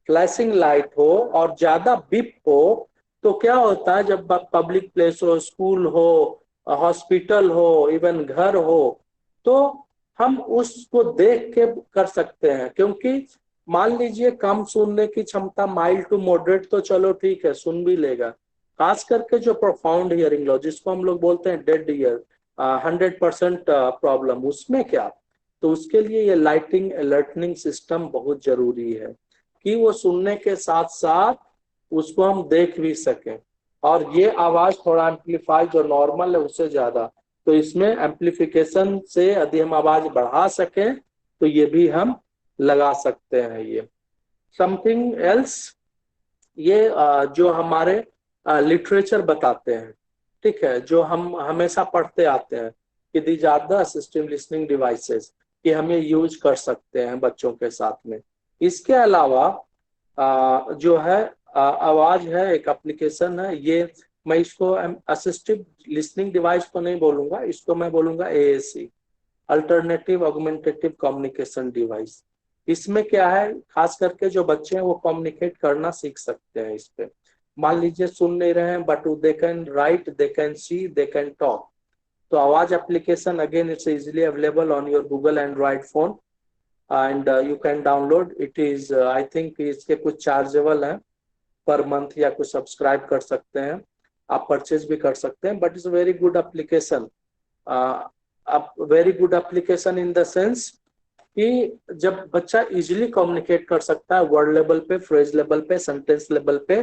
फ्लैशिंग लाइट हो और ज्यादा बिप हो, तो क्या होता है जब पब्लिक प्लेस हो, स्कूल हो, हॉस्पिटल हो, इवन घर हो, तो हम उसको देख के कर सकते हैं। क्योंकि मान लीजिए कम सुनने की क्षमता, माइल्ड टू मॉडरेट, तो चलो ठीक है सुन भी लेगा, खास करके जो प्रोफाउंड हियरिंग लॉस जिसको हम लोग बोलते हैं डेड ईयर, 100% प्रॉब्लम, उसमें क्या, तो उसके लिए ये लाइटिंग अलर्टनिंग सिस्टम बहुत जरूरी है कि वो सुनने के साथ साथ उसको हम देख भी सकें, और ये आवाज थोड़ा एम्पलीफाई जो नॉर्मल है उससे ज्यादा, तो इसमें एम्पलीफिकेशन से यदि हम आवाज बढ़ा सकें तो ये भी हम लगा सकते हैं। ये समथिंग एल्स, ये जो हमारे लिटरेचर बताते हैं, ठीक है, जो हम हमेशा पढ़ते आते हैं कि these are the assistive listening devices, कि हम ये यूज कर सकते हैं बच्चों के साथ में। इसके अलावा जो है आवाज है, एक एप्लीकेशन है, ये मैं इसको असिस्टिव लिसनिंग डिवाइस तो नहीं बोलूंगा, इसको मैं बोलूंगा AAC, alternative augmentative communication device. इसमें क्या है, खास करके जो बच्चे हैं वो कम्युनिकेट करना सीख सकते हैं इस पे। मान लीजिए सुन नहीं रहे हैं, but they can write, they can C, they can talk. तो आवाज application again it's easily available on your Google Android phone and you can download it. Is I think इसके कुछ चार्जेबल है पर मंथ, या कुछ subscribe कर सकते हैं, आप परचेज भी कर सकते हैं, but it's a very good application. Very good application in the sense कि जब बच्चा इजीली कम्युनिकेट कर सकता है वर्ड लेवल पे, फ्रेज लेवल पे, सेंटेंस लेवल पे,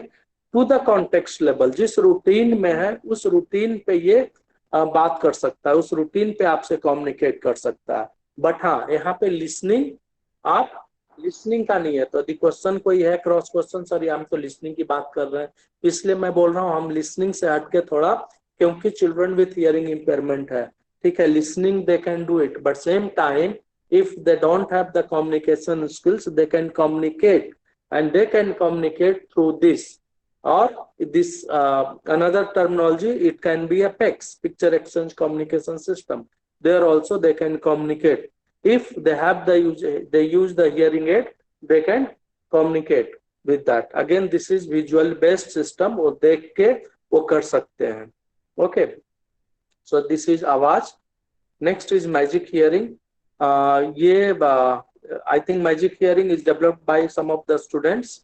टू द कॉन्टेक्स्ट लेवल, जिस रूटीन में है उस रूटीन पे ये बात कर सकता है, उस रूटीन पे आपसे कम्युनिकेट कर सकता है। बट हाँ, यहाँ पे लिसनिंग, आप लिसनिंग का नहीं है। तो यदि क्वेश्चन कोई है क्रॉस क्वेश्चन, सर हम तो लिसनिंग की बात कर रहे हैं, इसलिए मैं बोल रहा हूँ हम लिसनिंग से हटके थोड़ा, क्योंकि चिल्ड्रन विथ हियरिंग इम्पेयरमेंट है, ठीक है, listening they can do it, but same time if they don't have the communication skills, they can communicate, and they can communicate through this or this another terminology, it can be a PECS, picture exchange communication system. There also they can communicate. If they have they use the hearing aid, they can communicate with that. Again, this is visual based system, वो देख के वो कर सकते हैं। Okay, so this is आवाज। Next is magic hearing. I think magic hearing is developed by some of the students,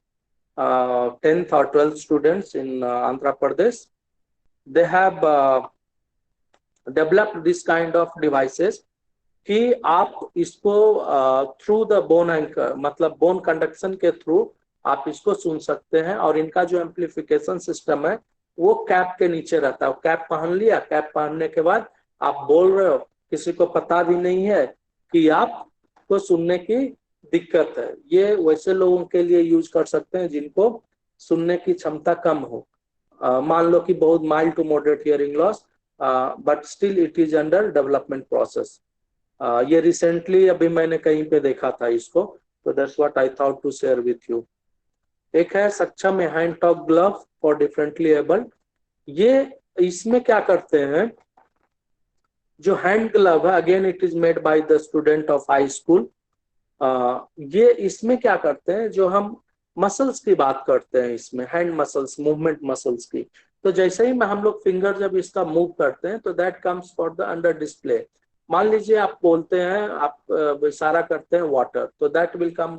10th or 12th students in Andhra Pradesh. They have developed this kind of devices कि आप इसको through the bone anchor, मतलब bone conduction के through आप इसको सुन सकते हैं। और इनका जो एम्प्लीफिकेशन सिस्टम है वो कैप के नीचे रहता है। कैप पहन लिया, कैप पहनने के बाद आप बोल रहे हो, किसी को पता भी नहीं है कि आपको सुनने की दिक्कत है। ये वैसे लोगों के लिए यूज कर सकते हैं जिनको सुनने की क्षमता कम हो, मान लो कि बहुत mild to moderate hearing loss, but still it is under development process. ये रिसेंटली अभी मैंने कहीं पे देखा था इसको, तो that's what I thought to share with you. एक है Saksham hand talk glove for differently abled. ये इसमें क्या करते हैं, जो हैंड ग्लव है, again it is made by the student of high school. ये इसमें क्या करते हैं, जो हम मसल्स की बात करते हैं इसमें, हैंड मसल्स, मूवमेंट मसल्स की, तो जैसे ही हम लोग फिंगर जब इसका मूव करते हैं तो that comes for the under display. मान लीजिए आप बोलते हैं, आप इशारा करते हैं वाटर, तो दैट विल कम,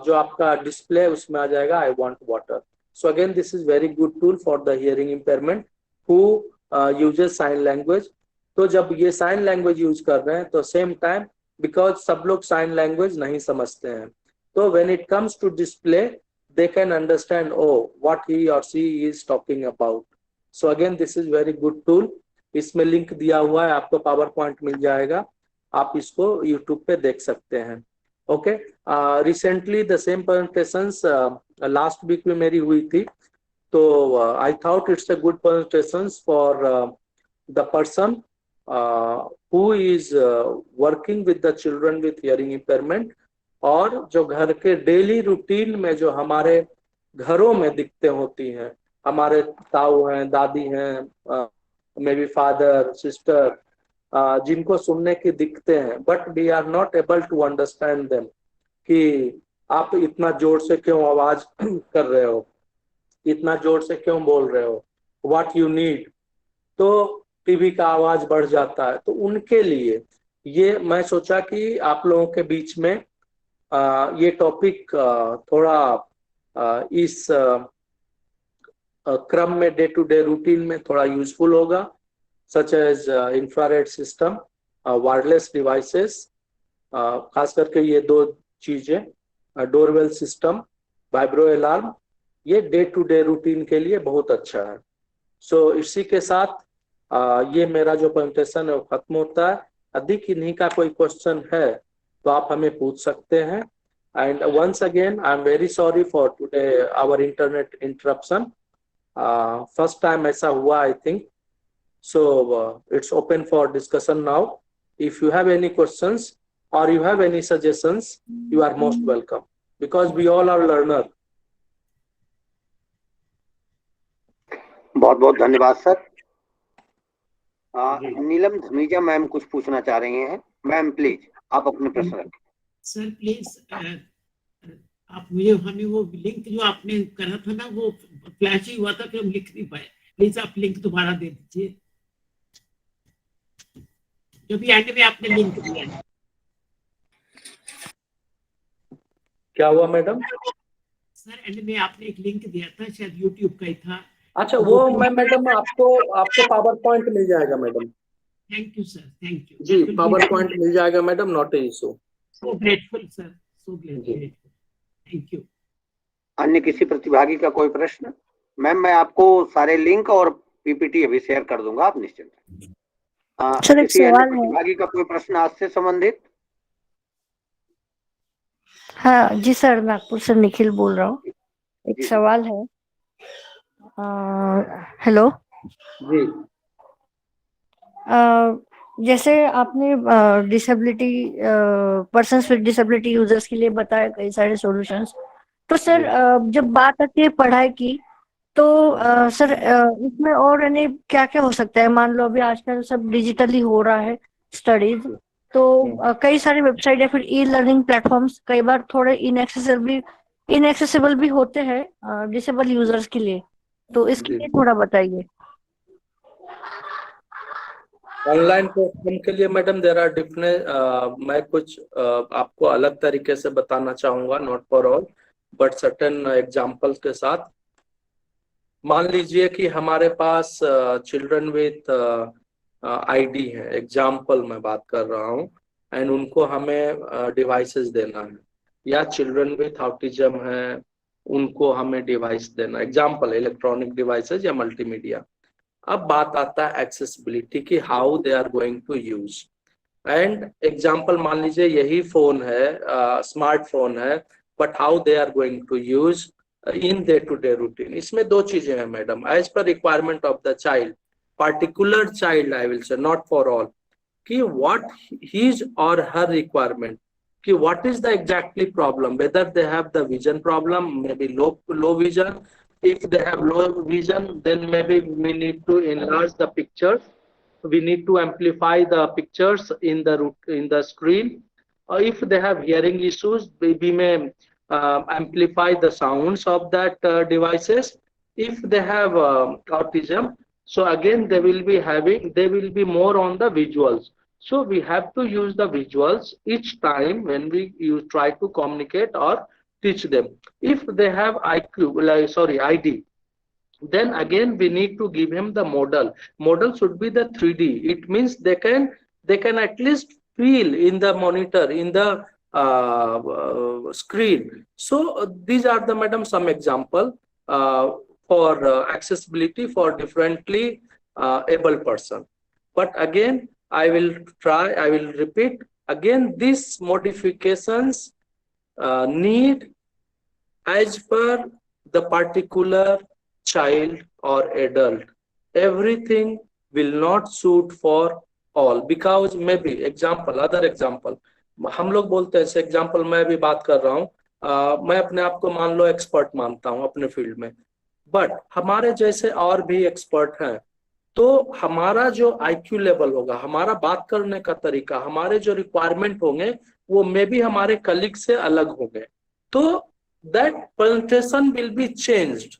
जो आपका डिस्प्ले उसमें आ जाएगा I want water. So again this is very good tool for the hearing impairment who uses sign language. तो जब ये साइन लैंग्वेज यूज कर रहे हैं तो सेम टाइम, बिकॉज सब लोग साइन लैंग्वेज नहीं समझते हैं, तो when it comes to display they can understand, oh, what he or she is talking about. So again, this is very good tool. इसमें लिंक दिया हुआ है, आपको पावर पॉइंट मिल जाएगा, आप इसको यूट्यूब पे देख सकते हैं। Okay, recently the same presentations last week में मेरी हुई थी, तो I thought it's a good presentations for the person who is working with the children with hearing impairment, और जो घर के डेली रूटीन में जो हमारे घरों में दिक्कतें होती हैं, हमारे ताऊ हैं, दादी हैं, मे बी फादर, सिस्टर, जिनको सुनने की दिक्कतें हैं, but we are not able to understand them, कि आप इतना जोर से क्यों आवाज कर रहे हो, इतना जोर से क्यों बोल रहे हो, व्हाट यू नीड, तो टीवी का आवाज बढ़ जाता है। तो उनके लिए ये मैं सोचा कि आप लोगों के बीच में ये टॉपिक थोड़ा इस क्रम में डे टू डे रूटीन में थोड़ा यूजफुल होगा, such as infrared system, wireless devices, खास करके ये दो चीजें, डोरवेल सिस्टम, वाइब्रो अलार्म, ये डे टू डे रूटीन के लिए बहुत अच्छा है। सो इसी के साथ ये मेरा जो प्रेजेंटेशन है वो खत्म होता है। अधिक इन्हीं का कोई क्वेश्चन है तो आप हमें पूछ सकते हैं। And once again I am very sorry for today our internet interruption, first time ऐसा हुआ I think. So it's open for discussion now. If you have any questions or you have any suggestions, you are most welcome, because we all are learner. बहुत बहुत धन्यवाद sir. नीलम Dhamija ma'am कुछ पूछना चाह रही हैं। मैम प्लीज आप अपने प्रश्न रखें। सर प्लीज आप मुझे हमें वो लिंक जो आपने करा था ना, वो फ्लैश ही हुआ था कि हम लिख नहीं पाए। प्लीज आप लिंक दोबारा दे दीजिए, जो भी एंड में आपने लिंक दिया है। क्या हुआ मैडम? सर एंड में आपने एक लिंक दिया था, शायद यूट्यूब का ही था। अच्छा, वो मैं मैडम आपको पावर पॉइंट मिल जाएगा madam. Thank you sir, thank you जी, पावर पॉइंट मिल जाएगा madam, not a issue. So grateful sir, so grateful, thank you. अन्य किसी प्रतिभागी का कोई प्रश्न? मैम मैं आपको सारे लिंक और पीपीटी अभी शेयर कर दूंगा, आप निश्चिंत रहें। सर एक किसी अन्य सवाल है। प्रतिभागी का कोई प्रश्न आज से संबंधित? हाँ जी सर, नागपुर से निखिल बोल रहा हूँ। एक जी। सवाल है। हेलो जी। जैसे आपने disability persons with disability users के लिए बताया कई सारे सॉल्यूशंस, तो सर जब बात आती है पढ़ाई की, तो सर इसमें और यानी क्या क्या हो सकता है? मान लो अभी आजकल सब डिजिटली हो रहा है स्टडीज, तो कई सारे वेबसाइट या फिर ई लर्निंग प्लेटफॉर्म्स कई बार थोड़े इनएक्सेसिबल भी होते हैं डिसेबल यूजर्स के लिए, तो इसके लिए थोड़ा बताइए। ऑनलाइन प्लेटफॉर्म के लिए मैडम देयर आर डिफरेंट, मैं कुछ आपको अलग तरीके से बताना चाहूंगा, not for all but certain examples के साथ। मान लीजिए कि हमारे पास चिल्ड्रन विथ आईडी है, एग्जांपल मैं बात कर रहा हूँ, एंड उनको हमें डिवाइसेस देना है, या चिल्ड्रन विथ ऑटिज्म है उनको हमें डिवाइस देना, एग्जांपल इलेक्ट्रॉनिक डिवाइसेस या मल्टीमीडिया। अब बात आता है एक्सेसिबिलिटी की, how they are going to use. And example मान लीजिए यही फोन है, स्मार्टफोन है, but how they are going to use in day to day routine. इसमें दो चीजें हैं madam, as per requirement of the child, particular child I will say, not for all, कि what his or her requirement, कि what is the exactly problem, whether they have the vision problem, maybe low vision. If they have low vision, then maybe we need to enlarge the pictures, we need to amplify the pictures in the screen. Or if they have hearing issues, we may amplify the sounds of that devices. If they have autism, so again they will be more on the visuals. So we have to use the visuals each time when you try to communicate or teach them. If they have ID, then again we need to give him the model. Model should be the 3D. It means they can at least feel in the monitor, in the screen. So these are the madam some example for accessibility for differently able person. But again I will repeat again, these modifications need as per the particular child or adult. Everything will not suit for all, because maybe example, other example, हम लोग बोलते हैं, example मैं भी बात कर रहा हूँ, मैं अपने आप को मान लो एक्सपर्ट मानता हूँ अपने फील्ड में, बट हमारे जैसे और भी एक्सपर्ट हैं, तो हमारा जो आईक्यू लेवल होगा, हमारा बात करने का तरीका, हमारे जो रिक्वायरमेंट होंगे वो मे भी हमारे कलीग से अलग होंगे, तो that presentation will be changed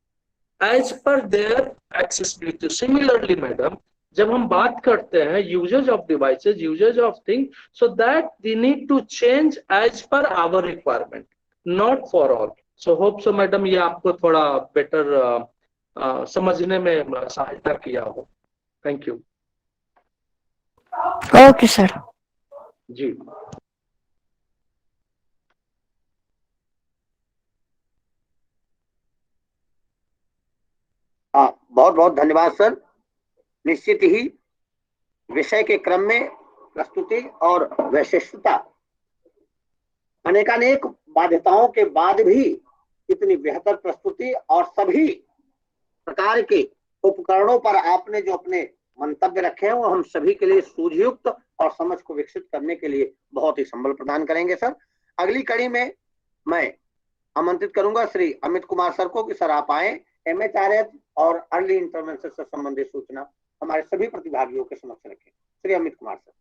as per their accessibility. Similarly madam, जब हम बात करते हैं usage of devices, usage of things, so that we need to change as per our requirement, not for all. So hope so madam ये आपको थोड़ा better समझने में सहायता किया हो। Thank you. Okay sir. जी। बहुत बहुत धन्यवाद सर। निश्चित ही विषय के क्रम में प्रस्तुति और विशिष्टता, अनेकानेक बाध्यताओं के बाद भी इतनी बेहतर प्रस्तुति और सभी प्रकार के उपकरणों पर आपने जो अपने मंतव्य रखे हैं वो हम सभी के लिए सूझयुक्त और समझ को विकसित करने के लिए बहुत ही संबल प्रदान करेंगे सर। अगली कड़ी में मैं आमंत्रित करूंगा श्री अमित कुमार सर को कि सर आप आए, MHRH और अर्ली इंटरवेंशन से संबंधित सूचना हमारे सभी प्रतिभागियों के समक्ष रखें। Shri Amit Kumar sir.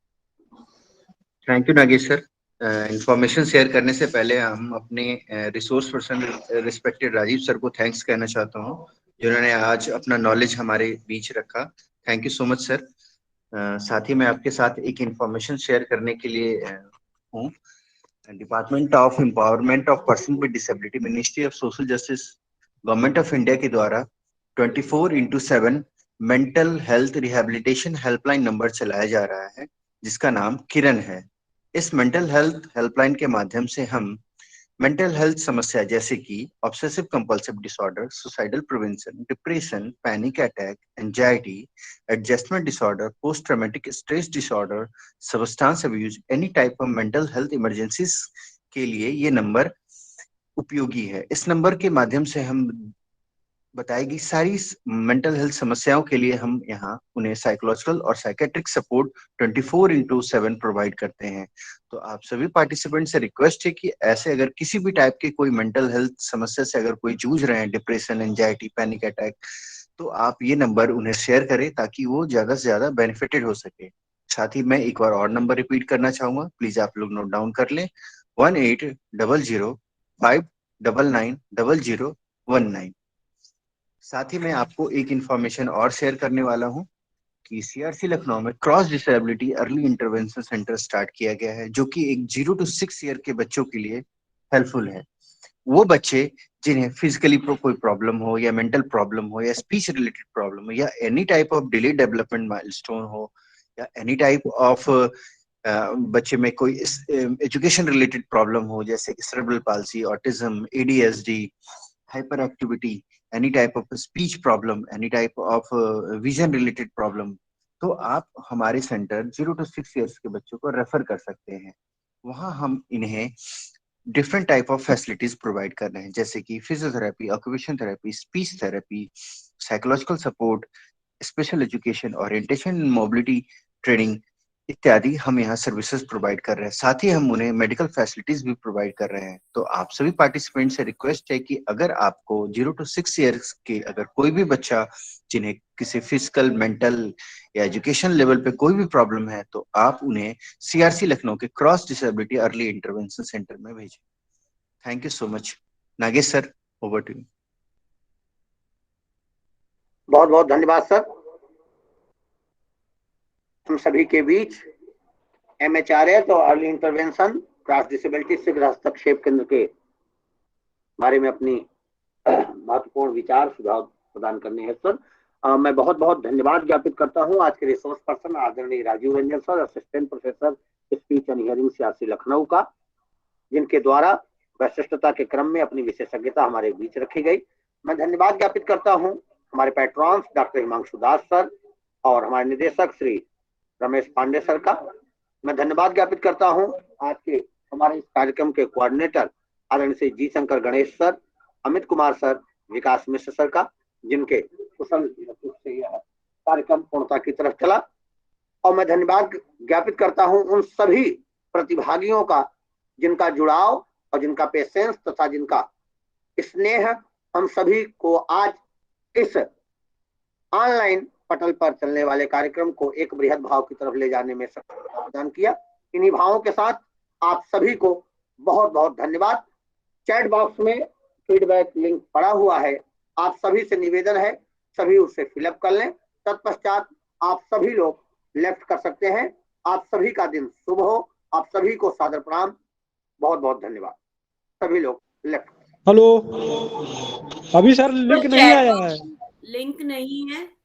Thank you Nagesh sir. Information share करने से पहले हम अपने resource person respected Rajiv sir को थैंक्स कहना चाहता हूँ, जिन्होंने आज अपना नॉलेज हमारे बीच रखा। Thank you so much sir. साथ ही मैं आपके साथ एक इंफॉर्मेशन शेयर करने के लिए हूँ। Department of empowerment of person with disability, ministry of social justice, government of India के द्वारा 24/7 mental health rehabilitation helpline number चलाया जा रहा है, जिसका नाम किरण है। इस मेंटल हेल्थ हेल्पलाइन के माध्यम से हम मेंटल हेल्थ समस्या जैसे कि obsessive compulsive disorder, suicidal prevention, depression, panic attack, anxiety, adjustment disorder, post traumatic stress disorder, substance abuse, any type of mental health emergencies के लिए ये नंबर उपयोगी है। इस नंबर के माध्यम से हम बताएगी सारी मेंटल हेल्थ समस्याओं के लिए हम यहाँ उन्हें साइकोलॉजिकल और साइकेट्रिक सपोर्ट 24/7 प्रोवाइड करते हैं। तो आप सभी पार्टिसिपेंट से रिक्वेस्ट है कि ऐसे अगर किसी भी टाइप के कोई मेंटल हेल्थ समस्या से अगर कोई जूझ रहे हैं, डिप्रेशन, एंजाइटी, पैनिक अटैक, तो आप ये नंबर उन्हें शेयर करें ताकि वो ज्यादा से ज्यादा बेनिफिटेड हो सके। साथ ही मैं एक बार और नंबर रिपीट करना चाहूंगा, प्लीज आप लोग नोट डाउन कर लें, 1800-599-0019। साथ ही मैं आपको एक इंफॉर्मेशन और शेयर करने वाला हूं कि CRC लखनऊ में cross disability early intervention centre start किया गया है, जो कि एक 0 to 6 ईयर के बच्चों के लिए हेल्पफुल है। वो बच्चे जिन्हें फिजिकली कोई प्रॉब्लम हो या मेंटल प्रॉब्लम हो या स्पीच रिलेटेड प्रॉब्लम हो या any type of delay development milestone हो या एनी टाइप ऑफ बच्चे में कोई एजुकेशन रिलेटेड प्रॉब्लम हो, जैसे cerebral palsy, autism, ADHD, hyper activity, any type of speech problem, any type of vision related problem, तो आप हमारे सेंटर 0 to 6 ईयर्स के बच्चों को रेफर कर सकते हैं। वहाँ हम इन्हें different type of facilities provide कर रहे हैं, जैसे कि physiotherapy, occupation therapy, speech therapy, psychological support, special education, orientation, mobility training इत्यादि हम यहाँ सर्विसेज प्रोवाइड कर रहे हैं। साथ ही हम उन्हें मेडिकल फैसिलिटीज भी प्रोवाइड कर रहे हैं। तो आप सभी पार्टिसिपेंट से रिक्वेस्ट है कि अगर आपको 0 to 6 ईयर्स के अगर कोई भी बच्चा जिन्हें किसी फिजिकल, मेंटल या एजुकेशन लेवल पे कोई भी प्रॉब्लम है, तो आप उन्हें CRC लखनऊ के cross disability early intervention centre में भेजें। Thank you so much. Nagesh sir, over to you. बहुत बहुत धन्यवाद सर। हम सभी के बीच MHRH और अर्ली इंटरवेंशन क्रॉस डिसेबिलिटी शिविर हस्तक्षेप केंद्र के बारे में अपनी महत्वपूर्ण विचार सुझाव प्रदान करने हैं सर। मैं बहुत बहुत धन्यवाद ज्ञापित करता हूं आज के रिसोर्स पर्सन आदरणीय Rajiv Ranjan sir, assistant professor speech and hearing CRC Lucknow का, जिनके द्वारा वैशिष्टता के क्रम में अपनी विशेषज्ञता हमारे बीच रखी गई। मैं धन्यवाद ज्ञापित करता हूं हमारे पैट्रॉन्स डॉक्टर हिमांशु दास सर और हमारे निदेशक श्री रमेश पांडे सर का। मैं धन्यवाद ज्ञापित करता हूं आज के हमारे इस कार्यक्रम के कोऑर्डिनेटर आदरणीय Shri G Shankar Ganesh sir, Amit Kumar sir, विकास मिश्र सर का, जिनके कुशल से यह कार्यक्रम पूर्णता की तरफ चला। और मैं धन्यवाद ज्ञापित करता हूं उन सभी प्रतिभागियों का जिनका जुड़ाव और जिनका पेशेंस तथा जिनका स्नेह हम सभी को आज इस ऑनलाइन पटल पर चलने वाले कार्यक्रम को एक बृहद भाव की तरफ ले जाने में सफलता प्रदान किया। इन्हीं भावों के साथ आप सभी को बहुत बहुत धन्यवाद। चैट बॉक्स में फीडबैक लिंक पड़ा हुआ है, आप सभी से निवेदन है सभी उसे फिलअप कर लें। तत्पश्चात आप सभी लोग लेफ्ट कर सकते हैं। आप सभी का दिन शुभ हो। आप सभी को सादर प्रणाम, बहुत बहुत धन्यवाद। सभी लोग लेफ्ट। हेलो, अभी सर लिंक नहीं आया है। लिंक नहीं है।